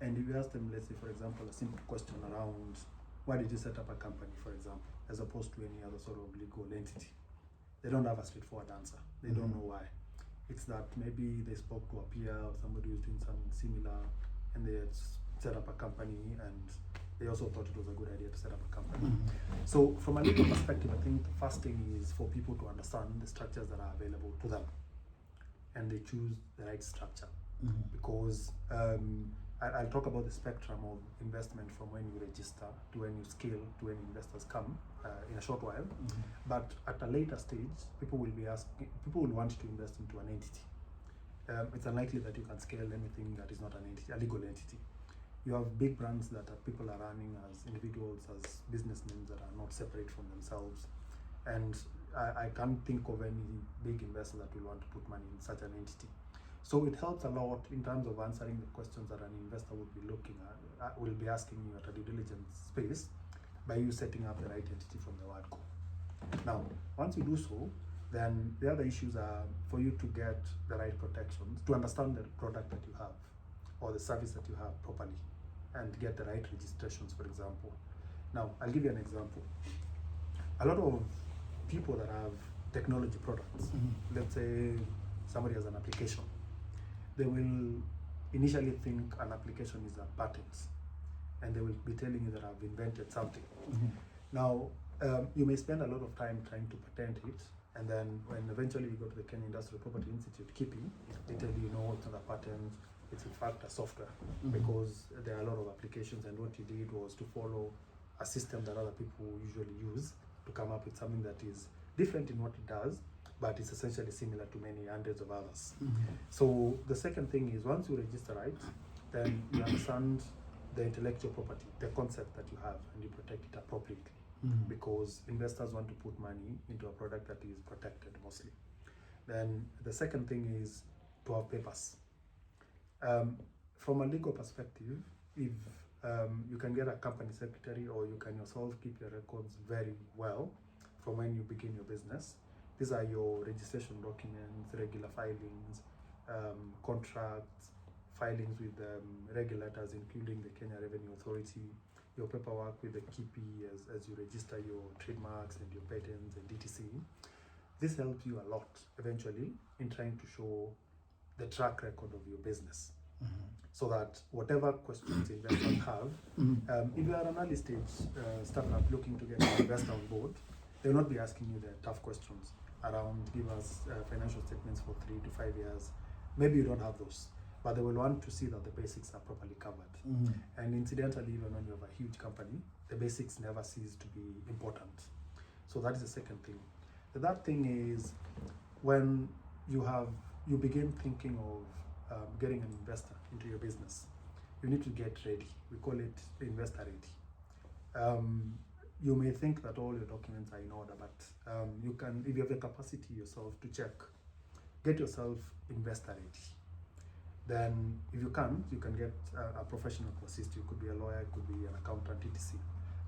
and if you ask them, let's say for example, a simple question around why did you set up a company, for example, as opposed to any other sort of legal entity, they don't have a straightforward answer. They don't know why. It's that maybe they spoke to a peer or somebody who's doing something similar, and they had set up a company, and they also thought it was a good idea to set up a company. So from a legal perspective, I think the first thing is for people to understand the structures that are available to them, and they choose the right structure. Because I'll talk about the spectrum of investment from when you register to when you scale to when investors come in a short while. But at a later stage, people will want to invest into an entity. It's unlikely that you can scale anything that is not an entity, a legal entity. You have big brands that people are running as individuals, as businessmen that are not separate from themselves. And I can't think of any big investor that will want to put money in such an entity. So it helps a lot in terms of answering the questions that an investor would be looking at, will be asking you at a due diligence space, by you setting up the right entity from the word go. Now, once you do so, then the other issues are for you to get the right protections, to understand the product that you have or the service that you have properly, and get the right registrations, for example. Now, I'll give you an example. A lot of people that have technology products, let's say somebody has an application, they will initially think an application is a patent, and they will be telling you that I've invented something. Now, you may spend a lot of time trying to patent it, and then when eventually you go to the Kenya Industrial Property Institute, KIPI, they tell you, no, it's not a patent, it's in fact a software, because there are a lot of applications, and what you did was to follow a system that other people usually use to come up with something that is different in what it does, but it's essentially similar to many hundreds of others. So the second thing is, once you register right, then you understand the intellectual property, the concept that you have, and you protect it appropriately. Because investors want to put money into a product that is protected mostly. Then the second thing is to have papers. From a legal perspective, if you can get a company secretary, or you can yourself keep your records very well from when you begin your business. These are your registration documents, regular filings, contracts, filings with regulators, including the Kenya Revenue Authority, your paperwork with the KIPI as you register your trademarks and your patents and DTC. This helps you a lot eventually in trying to show the track record of your business. So that whatever questions investors have, if you are an early stage startup looking to get an investor on board, they will not be asking you the tough questions around give us financial statements for 3 to 5 years. Maybe you don't have those, but they will want to see that the basics are properly covered. And incidentally, even when you have a huge company, the basics never cease to be important. So that is the second thing. The third thing is when you begin thinking of getting an investor into your business, you need to get ready. We call it investor ready. You may think that all your documents are in order, but you can, if you have the capacity yourself to check, get yourself investor ready. Then if you can't, you can get a professional to assist you. It could be a lawyer, it could be an accountant, etc.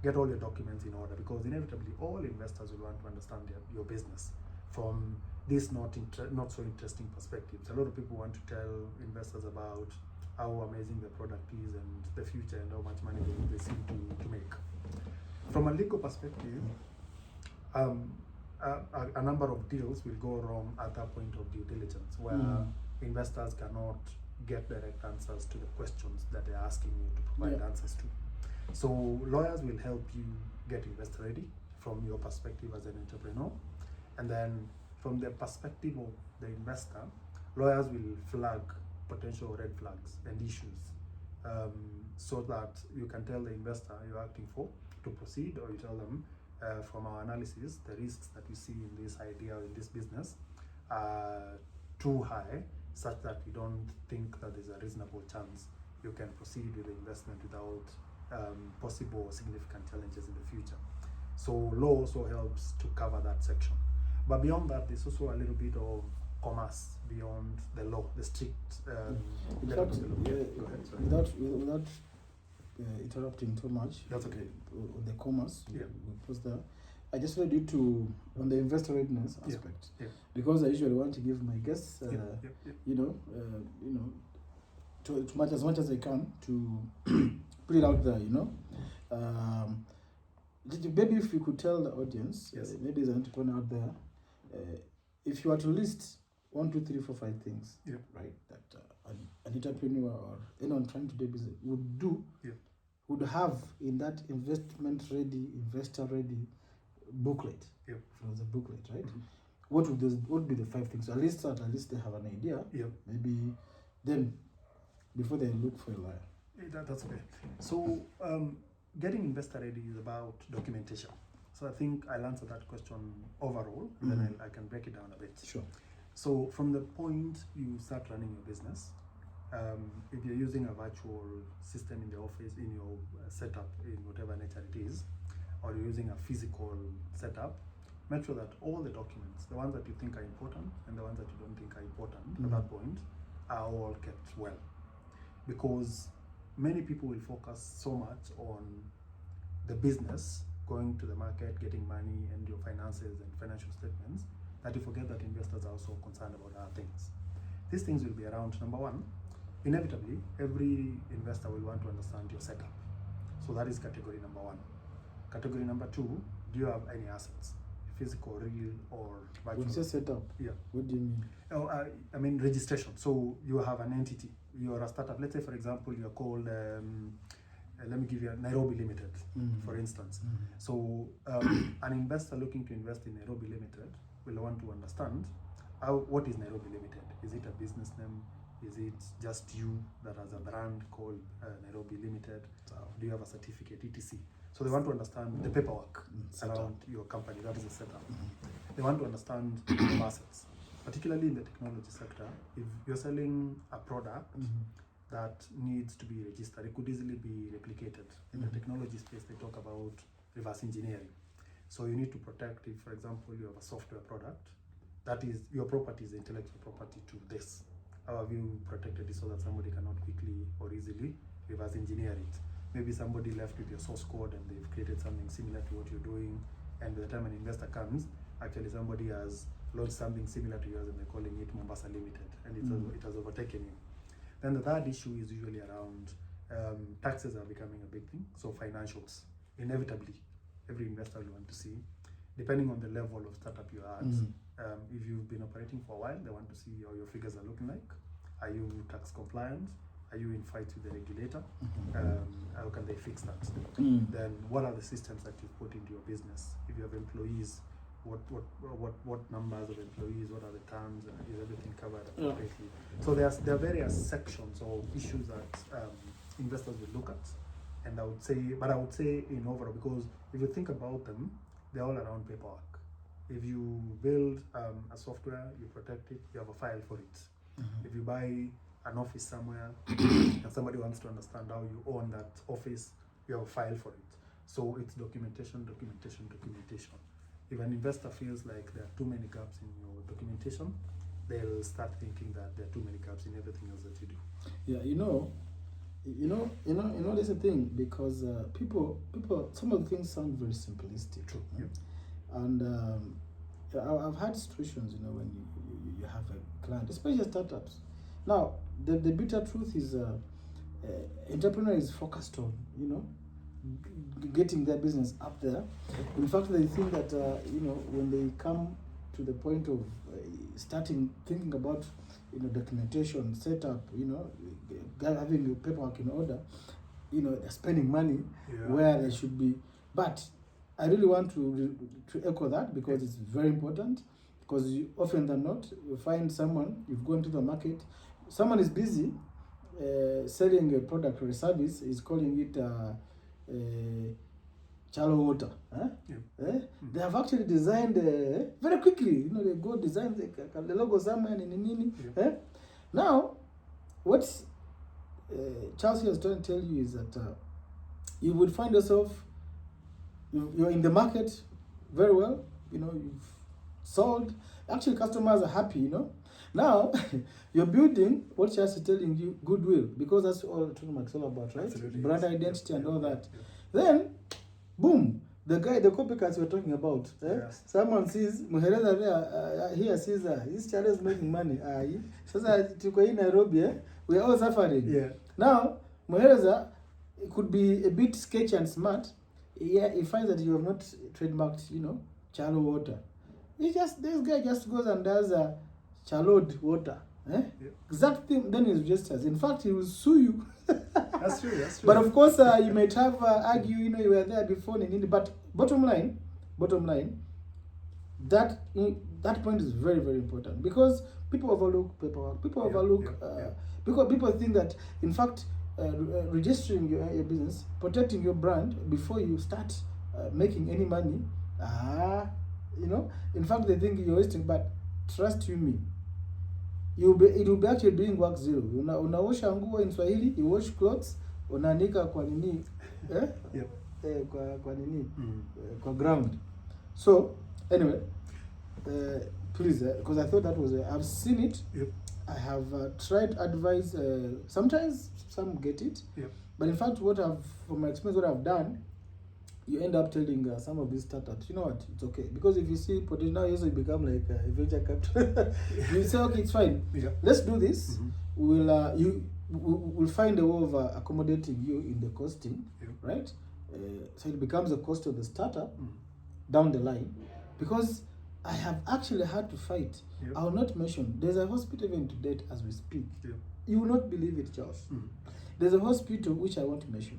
Get all your documents in order, because inevitably all investors will want to understand your business from this not so interesting perspectives. A lot of people want to tell investors about how amazing the product is and the future and how much money they seem to make. From a legal perspective, a number of deals will go wrong at that point of due diligence, where investors cannot get direct answers to the questions that they're asking you to provide answers to. So lawyers will help you get investor ready from your perspective as an entrepreneur, and then from the perspective of the investor, lawyers will flag potential red flags and issues, so that you can tell the investor you're acting for to proceed, or you tell them from our analysis, the risks that we see in this idea or in this business are too high, such that we don't think that there's a reasonable chance you can proceed with the investment without possible or significant challenges in the future. So law also helps to cover that section. But beyond that, there's also a little bit of commerce beyond the law, the strict. Without interrupting too much. That's okay. On the commerce, yeah. we pause there. I just wanted you to on the investor readiness aspect, because I usually want to give my guests, to much as I can to put it out there, maybe if you could tell the audience, maybe there's an entrepreneur out there, if you were to list 1, 2, 3, 4, 5 things, right, that an entrepreneur or anyone trying to do business would do, would have in that investor ready booklet. From the booklet, right? Mm-hmm. What would be the 5 things? At least they have an idea. Maybe then before they look for a lawyer. That's okay. So getting investor ready is about documentation. So I think I'll answer that question overall, and then I can break it down a bit. Sure. So from the point you start running your business, if you're using a virtual system in the office, in your setup, in whatever nature it is, or you're using a physical setup, make sure that all the documents, the ones that you think are important and the ones that you don't think are important at that point, are all kept well. Because many people will focus so much on the business, going to the market, getting money, and your finances and financial statements, that you forget that investors are also concerned about other things. These things will be around. Number one, inevitably, every investor will want to understand your setup. So that is category number 1. Category number 2, do you have any assets? Physical, real, or virtual? When you say setup, what do you mean? Oh, I mean registration. So you have an entity, you're a startup. Let's say, for example, you're called, let me give you a Nairobi Limited, for instance. So an investor looking to invest in Nairobi Limited will want to understand what is Nairobi Limited. Is it a business name? Is it just you that has a brand called Nairobi Limited? Do you have a certificate, etc.? So they want to understand the paperwork around your company. That is a setup. They want to understand your assets, particularly in the technology sector. If you're selling a product that needs to be registered, it could easily be replicated. In the technology space, they talk about reverse engineering. So you need to protect, if, for example, you have a software product, that is, your property is intellectual property to this. How have you protected it so that somebody cannot quickly or easily reverse engineer it? Maybe somebody left with your source code and they've created something similar to what you're doing, and by the time an investor comes, actually somebody has launched something similar to yours and they're calling it Mombasa Limited, and it has overtaken you. Then the third issue is usually around taxes are becoming a big thing. So financials, inevitably, every investor will want to see, depending on the level of startup you're at. If you've been operating for a while, they want to see how your figures are looking like. Are you tax compliant? Are you in fight with the regulator? How can they fix that? Then what are the systems that you've put into your business? If you have employees, what numbers of employees, what are the terms, is everything covered appropriately? So there are various sections or issues that investors will look at. And I would say in overall, because if you think about them, they're all around paperwork. If you build a software, you protect it, you have a file for it. If you buy an office somewhere and somebody wants to understand how you own that office, you have a file for it. So it's documentation. If an investor feels like there are too many gaps in your documentation, they'll start thinking that there are too many gaps in everything else that you do. Yeah, there's a thing, because people, some of the things sound very simplistic. True. And I've had situations, when you have a client, especially startups. Now, the bitter truth is, entrepreneur is focused on, getting their business up there. In fact, they think that, when they come to the point of starting thinking about, documentation, setup, having your paperwork in order, they're spending money where they should be. But I really want to echo that, because it's very important. Because you, often than not, you find someone, you've gone to the market, someone is busy selling a product or a service, is calling it shallow water. They have actually designed very quickly. They go design the logo somewhere in. Now, what Chelsea is trying to tell you is that you would find yourself, you're in the market very well. You've sold. Actually, customers are happy. Now you're building what Chelsea is telling you, goodwill, because that's all trademark is all about, right? Absolutely. Brand identity and all that. Then, boom. The copycats we're talking about. Someone sees Muhereza there, here sees this child is making money. So tuko in Nairobi, we are all suffering. Now, Muhereza, it could be a bit sketchy and smart. He finds that you have not trademarked, shallow water. This guy just goes and does shallowed water. Exact thing, then he registers. In fact, he will sue you. That's true. But of course, you might have argue, you were there before. But bottom line, that point is very, very important, because people overlook paperwork. Because people think that, in fact, registering your business, protecting your brand before you start making any money, in fact, they think you're wasting. But trust you me, it will be actually doing work zero. Unaosha nguo in Swahili, you wash clothes, unanika kwa nini, kwa ground. So anyway, please, because I thought that was I've seen it. I have tried advice. Sometimes some get it, but in fact, from my experience, what I've done, you end up telling some of these startups, you know what, it's okay. Because if you see potential, now you also become like a venture capital. You say, okay, it's fine. Let's do this. We'll find a way of accommodating you in the costing, right? So it becomes a cost of the startup down the line. Because I have actually had to fight. I will not mention. There's a hospital even to date as we speak. You will not believe it, Charles. There's a hospital which I want to mention.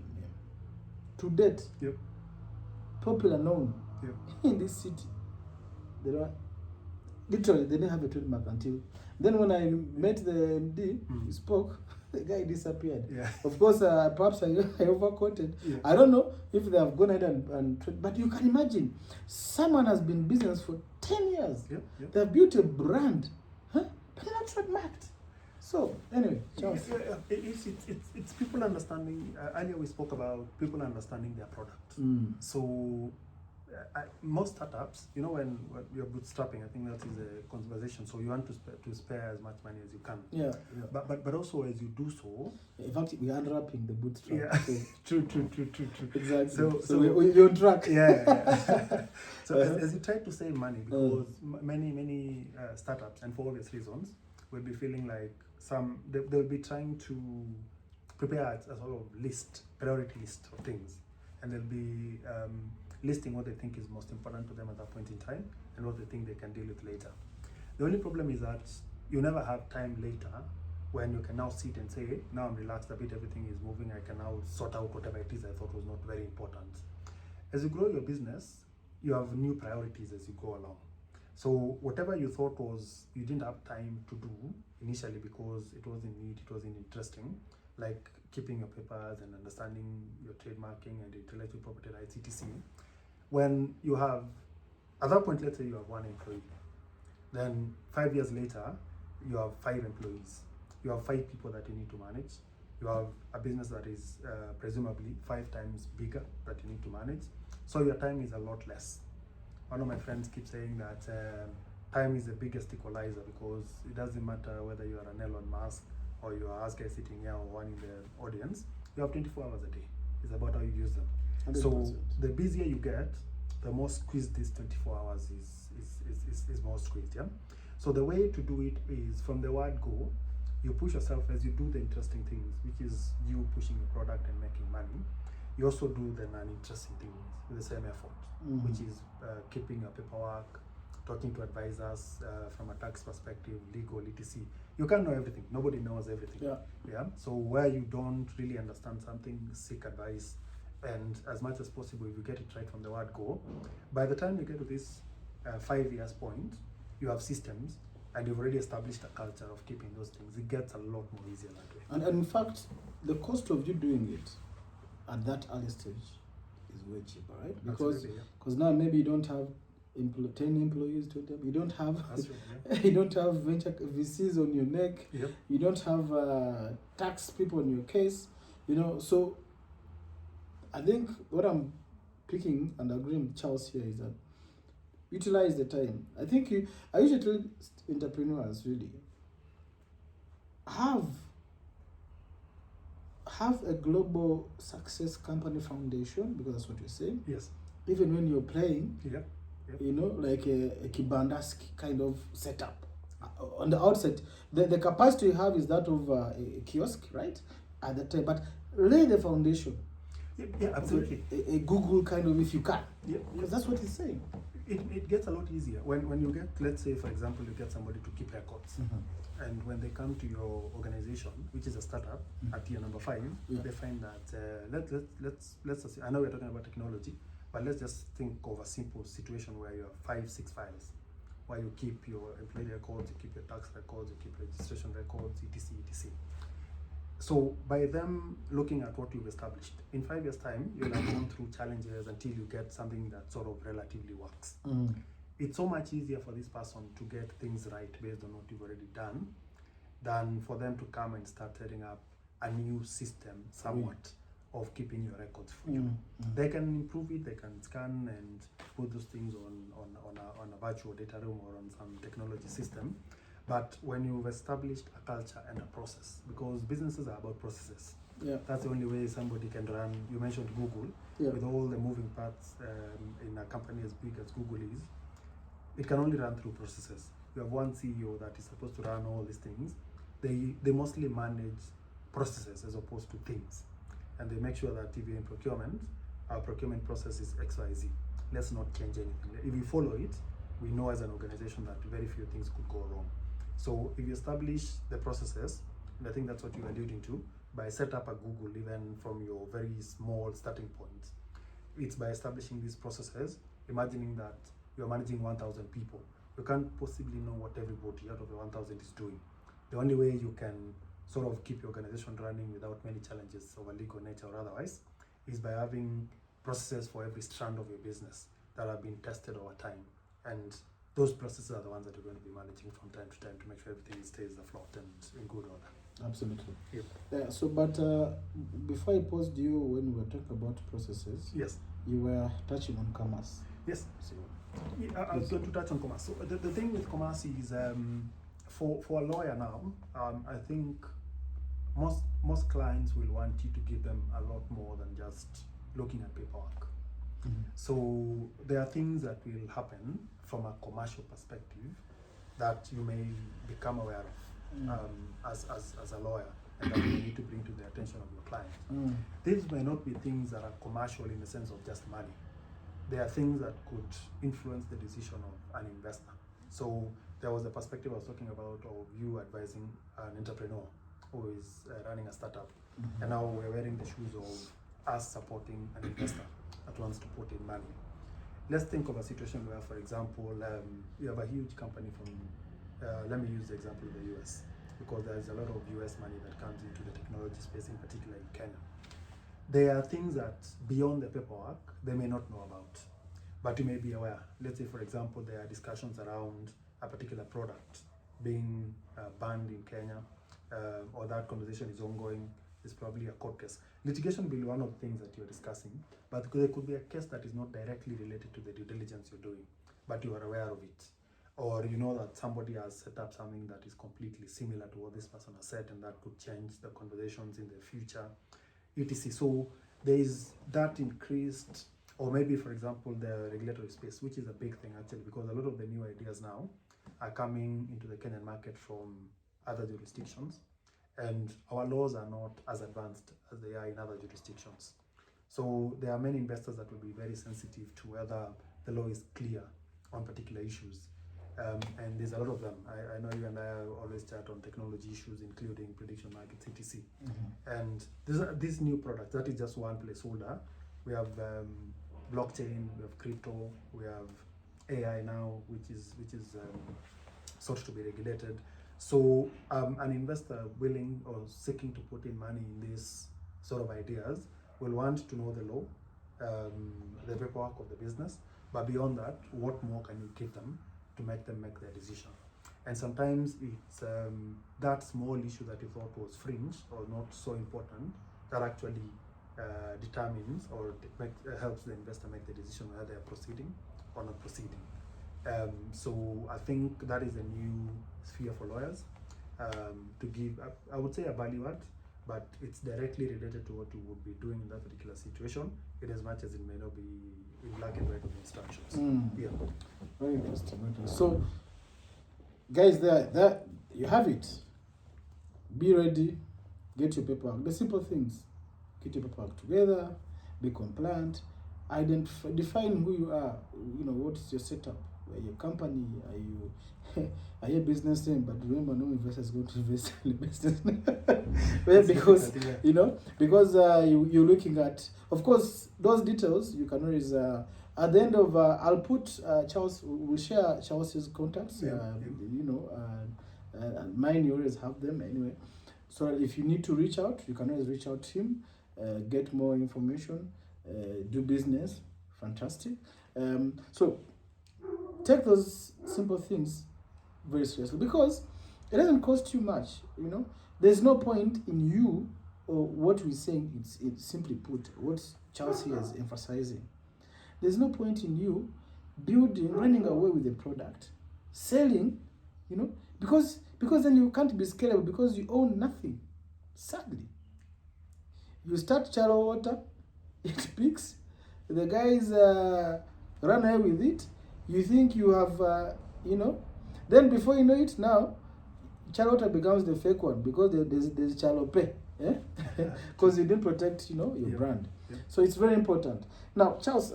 To date. Popular, known in this city. They didn't have a trademark until then. When I met the MD, he spoke, the guy disappeared. Of course, perhaps I overquoted. I don't know if they have gone ahead and but you can imagine, someone has been in business for 10 years. They have built a brand, but they're not trademarked. So anyway, it's people understanding. Earlier we spoke about people understanding their product. So most startups, when you're bootstrapping, I think that is a conversation. So you want to spare as much money as you can. But also as you do so, in fact, we are unwrapping the bootstrap. True. Exactly. So you're on track. So as you try to save money, because many startups, and for obvious reasons, will be feeling like they'll be trying to prepare a sort of priority list of things, and they'll be listing what they think is most important to them at that point in time and what they think they can deal with later. The only problem is that you never have time later when you can now sit and say, now I'm relaxed a bit, everything is moving, I can now sort out whatever it is I thought was not very important. As you grow your business, you have new priorities as you go along. So whatever you thought you didn't have time to do initially because it wasn't neat, it wasn't interesting, like keeping your papers and understanding your trademarking and intellectual property rights, etc. When you have, at that point, let's say you have 1 employee, then 5 years later, you have 5 employees. You have 5 people that you need to manage. You have a business that is presumably 5 times bigger that you need to manage. So your time is a lot less. One of my friends keeps saying that time is the biggest equalizer, because it doesn't matter whether you are an Elon Musk or you are us guys sitting here or one in the audience. You have 24 hours a day. It's about how you use them. 100%. So the busier you get, the more squeezed this 24 hours is more squeezed. So the way to do it is, from the word go, you push yourself as you do the interesting things, which is you pushing your product and making money. You also do the non-interesting things with the same effort, which is keeping your paperwork, talking to advisors from a tax perspective, legal, etc. You can't know everything. Nobody knows everything. So where you don't really understand something, seek advice. And as much as possible, if you get it right from the word go, by the time you get to this 5 years point, you have systems and you've already established a culture of keeping those things. It gets a lot more easier that way. And in fact, the cost of you doing it at that early stage is way cheaper, right? Because Absolutely, now maybe you don't have 10 employees, 20, you don't have That's right, yeah. you don't have venture VCs on your neck, Yep. you don't have tax people on your case, so I think what I'm picking and agreeing with Charles here is that utilize the time. I usually tell entrepreneurs really have a global success company foundation, because that's what you're saying. Yes. Even when you're playing, Yep. like a Kibandaski kind of setup. On the outset, the capacity you have is that of a kiosk, right? At the time, but lay the foundation. Yeah, absolutely. A Google kind of, if you can. Yeah, Because that's what he's saying. It gets a lot easier when you get, let's say, for example, you get somebody to keep records, and when they come to your organization, which is a startup, at year number 5, they find that let's assume, I know we're talking about technology, but let's just think of a simple situation where you have 5-6 files, where you keep your employee records, you keep your tax records, you keep registration records, etc. So by them looking at what you've established, in 5 years' time, you'll have gone through challenges until you get something that sort of relatively works. It's so much easier for this person to get things right based on what you've already done than for them to come and start setting up a new system somewhat of keeping your records for you. They can improve it, they can scan and put those things on a virtual data room or on some technology system. But when you've established a culture and a process, because businesses are about processes, that's the only way somebody can run. You mentioned Google, with all the moving parts in a company as big as Google is, it can only run through processes. You have one CEO that is supposed to run all these things. They mostly manage processes as opposed to things. And they make sure that if you're in procurement, our procurement process is XYZ. Let's not change anything. If we follow it, we know as an organization that very few things could go wrong. So if you establish the processes, and I think that's what you're alluding to, by set up a Google even from your very small starting point, it's by establishing these processes, imagining that you're managing 1,000 people. You can't possibly know what everybody out of the 1,000 is doing. The only way you can sort of keep your organization running without many challenges of a legal nature or otherwise is by having processes for every strand of your business that have been tested over time. And those processes are the ones that you're going to be managing from time to time to make sure everything stays afloat and in good order. Absolutely. Yep. Yeah. So, but before I paused you when we were talking about processes, yes, you were touching on commerce. Yes. So, I was going to touch on commerce. So the thing with commerce is, for a lawyer now, I think most clients will want you to give them a lot more than just looking at paperwork. So there are things that will happen from a commercial perspective that you may become aware of as a lawyer, and that you need to bring to the attention of your client. These may not be things that are commercial in the sense of just money. There are things that could influence the decision of an investor. So there was a perspective I was talking about of you advising an entrepreneur who is running a startup, and now we're wearing the shoes of us supporting an investor that wants to put in money. Let's think of a situation where, for example, you have a huge company from, let me use the example of the US, because there's a lot of US money that comes into the technology space, in particular in Kenya. There are things that beyond the paperwork they may not know about, but you may be aware. Let's say, for example, there are discussions around a particular product being banned in Kenya, or that conversation is ongoing. There's probably a court case. Litigation will be one of the things that you're discussing, but there could be a case that is not directly related to the due diligence you're doing, but you are aware of it. Or you know that somebody has set up something that is completely similar to what this person has said, and that could change the conversations in the future, etc. So there is that increased, or maybe, for example, the regulatory space, which is a big thing actually, because a lot of the new ideas now are coming into the Kenyan market from other jurisdictions, and our laws are not as advanced as they are in other jurisdictions. So there are many investors that will be very sensitive to whether the law is clear on particular issues. And there's a lot of them. I know you and I always chat on technology issues, including prediction markets, etc. And these new products, that is just one placeholder. We have blockchain, we have crypto, we have AI now, which is sought to be regulated. So an investor willing or seeking to put in money in these sort of ideas will want to know the law, the paperwork of the business, but beyond that, what more can you give them to make them make their decision? And sometimes it's that small issue that you thought was fringe or not so important that actually determines or helps the investor make the decision whether they are proceeding or not proceeding. So I think that is a new sphere for lawyers to give, I would say, a value add, but it's directly related to what you would be doing in that particular situation, in as much as it may not be in black and white of instructions. Yeah. Very interesting. So, guys, there you have it. Be ready. Get your paperwork. The simple things. Get your paperwork together. Be compliant. Identify, define who you are. You know, what is your setup? Are you a company? Are you are you a business name? But remember, no investor is going to invest in the business name. Well, because you know, because you're looking at, of course, those details you can always at the end of I'll put Charles. We'll share Charles's contacts. You know, and mine, you always have them anyway. So if you need to reach out, you can always reach out to him, get more information, do business. Fantastic. So take those simple things very seriously, because it doesn't cost you much. You know, there's no point in you or what we're saying. It's simply put, what Charles here is emphasizing. There's no point in you running away with the product, selling, you know, because then you can't be scalable because you own nothing. Sadly, you start shallow water, it peaks, the guys run away with it. You think you have, you know, then before you know it, now shallow water becomes the fake one because there's shallow pay, because you didn't protect, you know, your brand. So it's very important. Now, Charles,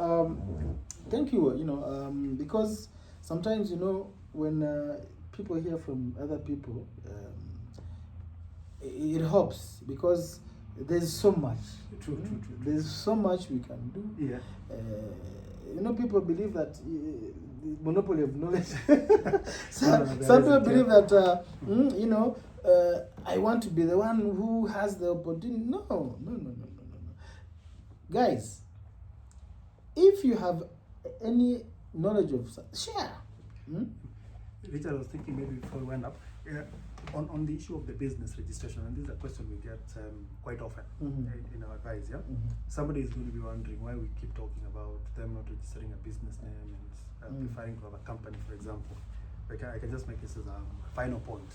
thank you. You know, because sometimes, you know, when people hear from other people, it helps because there's so much. True. There's so much we can do. Yeah. You know, people believe that the monopoly of knowledge. Some people believe that, you know, I want to be the one who has the opportunity. No. Guys, if you have any knowledge of, share. Richard, I was thinking maybe before we went up, on the issue of the business registration, and this is a question we get quite often in our advice. Somebody is going to be wondering why we keep talking about them not registering a business name and preferring to have a company, for example. I can just make this as a final point,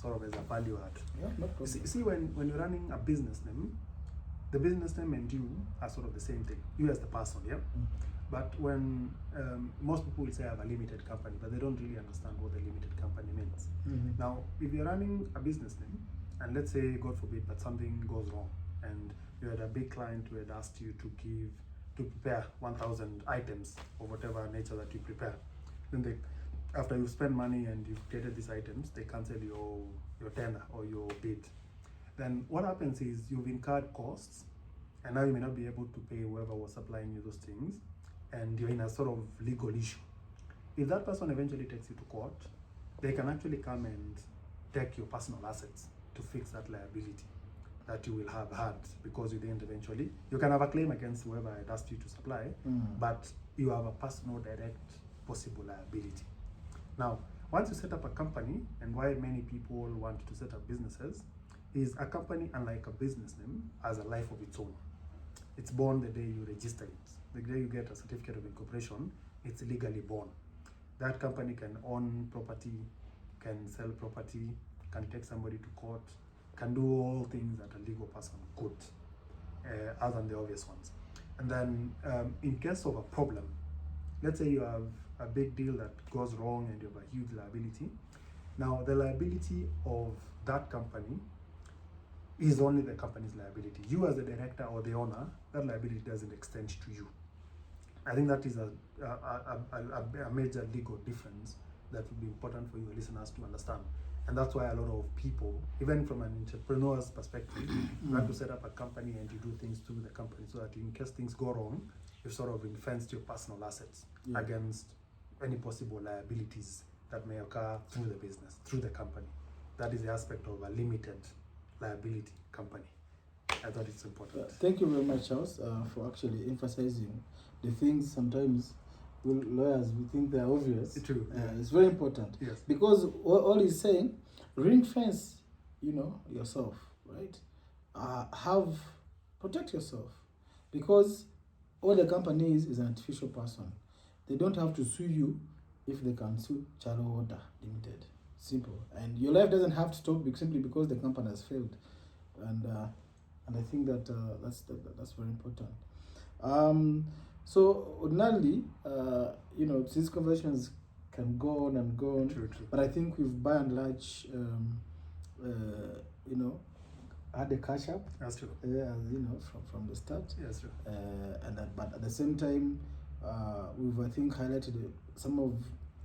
sort of as a value add. Yeah, no problem. See, when you're running a business name, the business name and you are sort of the same thing. You as the person, But when most people will say I have a limited company, but they don't really understand what the limited company means. Now, if you're running a business name, and let's say, God forbid, but something goes wrong, and you had a big client who had asked you to prepare 1,000 items of whatever nature that you prepare, then after you spend money and you've created these items, they cancel your tender or your bid. Then what happens is you've incurred costs, and now you may not be able to pay whoever was supplying you those things, and you're in a sort of legal issue. If that person eventually takes you to court, they can actually come and take your personal assets to fix that liability that you will have had because you didn't eventually. You can have a claim against whoever had asked you to supply, but you have a personal direct possible liability. Now, once you set up a company, and why many people want to set up businesses, is a company, unlike a business name, has a life of its own. It's born the day you register it. The day you get a certificate of incorporation, it's legally born. That company can own property, can sell property, can take somebody to court, can do all things that a legal person could, other than the obvious ones. And then in case of a problem, let's say you have a big deal that goes wrong and you have a huge liability. Now, the liability of that company is only the company's liability. You as the director or the owner, that liability doesn't extend to you. I think that is a major legal difference that would be important for your listeners to understand. And that's why a lot of people, even from an entrepreneur's perspective, you have to set up a company and you do things through the company so that in case things go wrong, you've sort of ring-fenced your personal assets against any possible liabilities that may occur through the business, through the company. That is the aspect of a limited liability company. I thought it's important. Thank you very much, Charles, for actually emphasizing the things sometimes lawyers we think they're obvious. True. It's very important. Yes. Because all he's saying, ring fence, yourself, right? Protect yourself, because all the company is an artificial person. They don't have to sue you if they can sue Charlo Water Limited. Simple. And your life doesn't have to stop simply because the company has failed. And I think that that's very important. So ordinarily, these conversations can go on and go on. True. But I think we've by and large, had a catch up. That's true. From the start. Yes, true. But at the same time, we've, I think, highlighted some of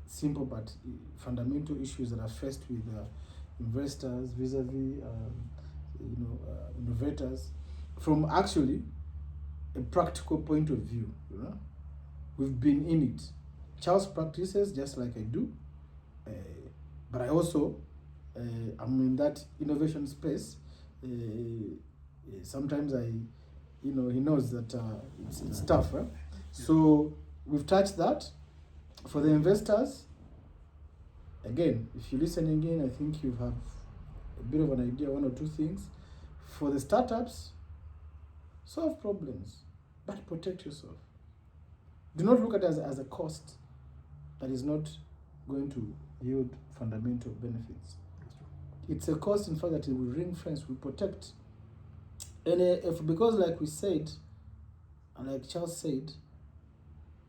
simple but fundamental issues that are faced with investors vis-a-vis innovators from actually a practical point of view. We've been in it. Charles practices just like I do, but I also I'm in that innovation space. Sometimes he knows that it's tough, right? So we've touched that. For the investors, again, if you listen again, I think you have a bit of an idea, one or two things. For the startups, solve problems, but protect yourself. Do not look at it as a cost that is not going to yield fundamental benefits. It's a cost, in fact, that it will ring fence, will protect. And because, like we said, and like Charles said,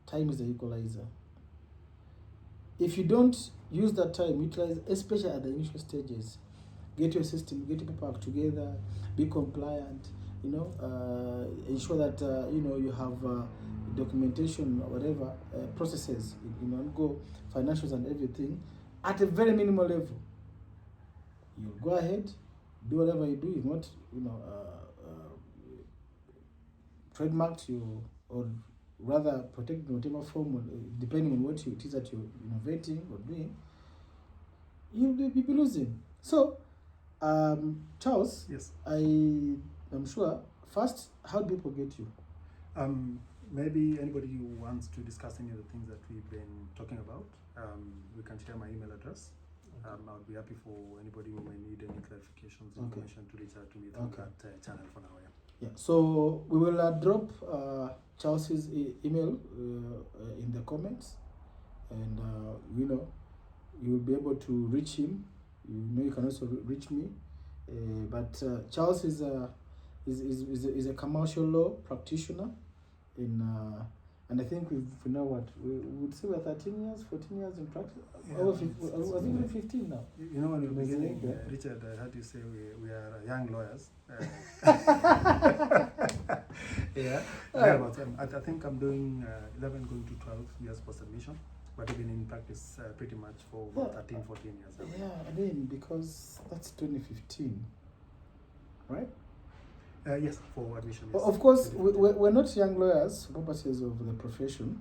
time is the equalizer. If you don't use that time, utilize, especially at the initial stages, get your system, get your paperwork together, be compliant, ensure that you have documentation or whatever processes, go financials and everything at a very minimal level. You go ahead, do whatever you do. You've not, trademarked you, or rather protect whatever form, depending on what it is that you're innovating or doing, you'll be losing. So, Charles, yes, I'm sure, first, how do people get you? Maybe anybody who wants to discuss any of the things that we've been talking about, we can share my email address. Okay. I would be happy for anybody who may need any clarifications, information to reach out to me through that channel for now. Yeah. So we will drop Charles's email in the comments, and you will be able to reach him. You can also reach me. But Charles is a commercial law practitioner and I think we would say we're 13 years, 14 years in practice. Yeah, I think we're 15 now. When we were beginning, Richard, I heard you say we are young lawyers. I think I'm doing 11 going to 12 years post admission, but I've been in practice pretty much for 13, 14 years. Yeah, because that's 2015, right? Yes, for admission. Yes. Of course, we're not young lawyers for purposes of the profession.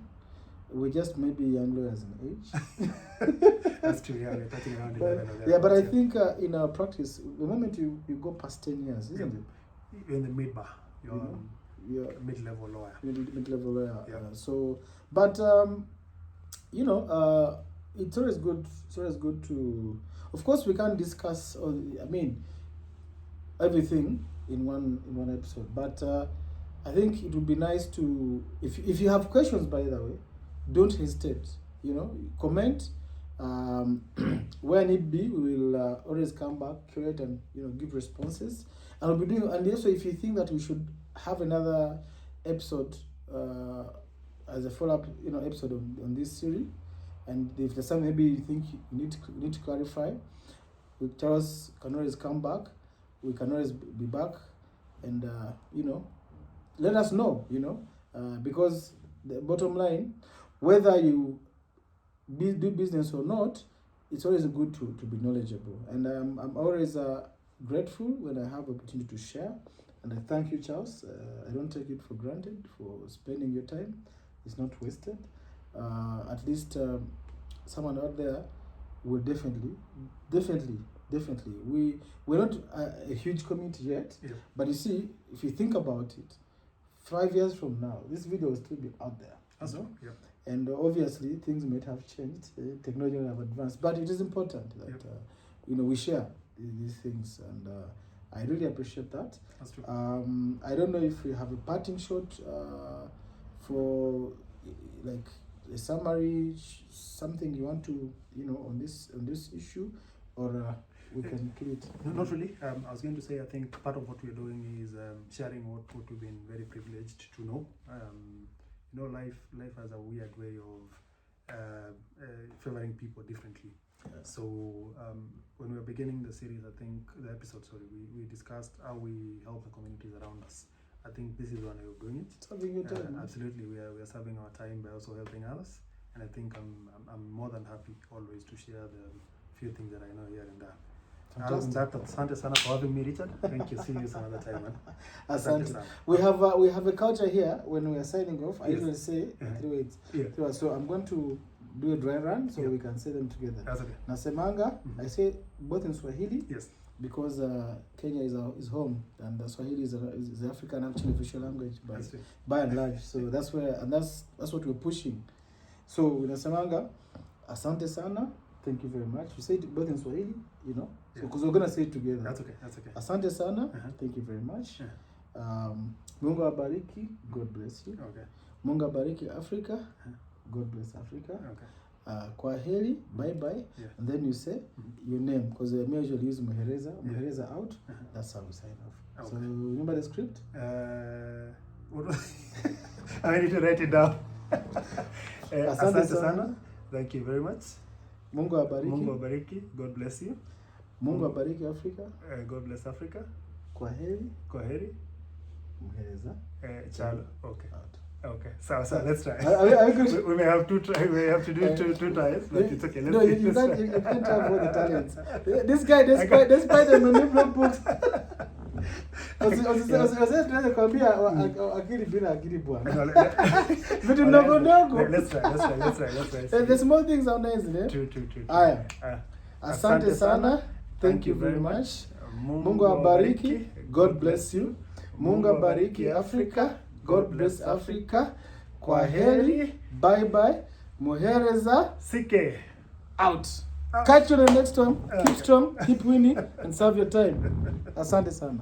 We're just maybe young lawyers in age. That's true, yeah, we're touching around 11 or yeah, but I think in our practice, the moment you go past 10 years, isn't it? You're in the mid-bar. You're a mid-level lawyer. Mid-level lawyer. Yeah. It's always good to, of course, we can't discuss everything in one episode, but I think it would be nice to, if you have questions, by the way, don't hesitate. Comment where need be. We will always come back, curate, and give responses. And we'll be doing. And also, if you think that we should have another episode as a follow-up, episode on this series, and if there's something maybe you think you need to clarify, Charles can always come back. We can always be back, and let us know. Because the bottom line, whether you do business or not, it's always good to be knowledgeable. And I'm always grateful when I have opportunity to share. And I thank you, Charles. I don't take it for granted for spending your time. It's not wasted. At least someone out there will definitely Definitely. We're not a huge community yet, but you see, if you think about it, 5 years from now, this video will still be out there. And obviously, things might have changed. Technology will have advanced, but it is important that we share these things, and I really appreciate that. That's true. I don't know if we have a parting shot for like a summary, something you want to on this issue, or we can kill it. No, not really. I was going to say, I think part of what we're doing is sharing what we've been very privileged to know. Life has a weird way of favoring people differently. So when we were beginning the series, I think the episode, we discussed how we help the communities around us. I think this is one way of doing it. Serving your time. Absolutely, we are serving our time by also helping others, and I think I'm more than happy always to share the few things that I know here and there. Other than that, asante sana for having me, Richard. Thank you. See you some other time, man. Asante. We have a culture here when we are signing off. I usually say 3 ways. So I'm going to do a dry run so we can say them together. That's okay. Nasemanga, I say both in Swahili. Yes. Because Kenya is home, and Swahili is the African actually official language by and large. So that's what we're pushing. So nasemanga, asante sana. Thank you very much. We say it both in Swahili, so because we're gonna say it together. That's okay. Asante sana. Thank you very much. Mungu abariki. God bless you. Okay. Mungu abariki Africa. God bless Africa. Okay. Kwaheri, bye bye, and then you say your name, because I usually use Muhereza out. That's how we sign off. So remember the script? I need to write it down. Asante sana. Thank you very much. Mungu abariki. God bless you. Mungu abariki Africa. God bless Africa. Kwaheri. Muhereza. Chalo. Okay. Out. Okay, so let's try. Are we good? We may have to try. We have to do two tries, but it's okay. No, you can't have all the talents. This guy, despite the manipulative books, tunaweza kuambia akili bila akili bwana. Vitu ndogo ndogo. Let's try. The small things are nice, ne? True. Aya. Asante sana. Thank you very much. Mungu abariki. God bless you. Mungu abariki Africa. God bless Africa. Kwaheri. Bye bye. Muhereza. Sike. Out. Catch you on the next one. Keep strong, keep winning, and serve your time. Asante sana.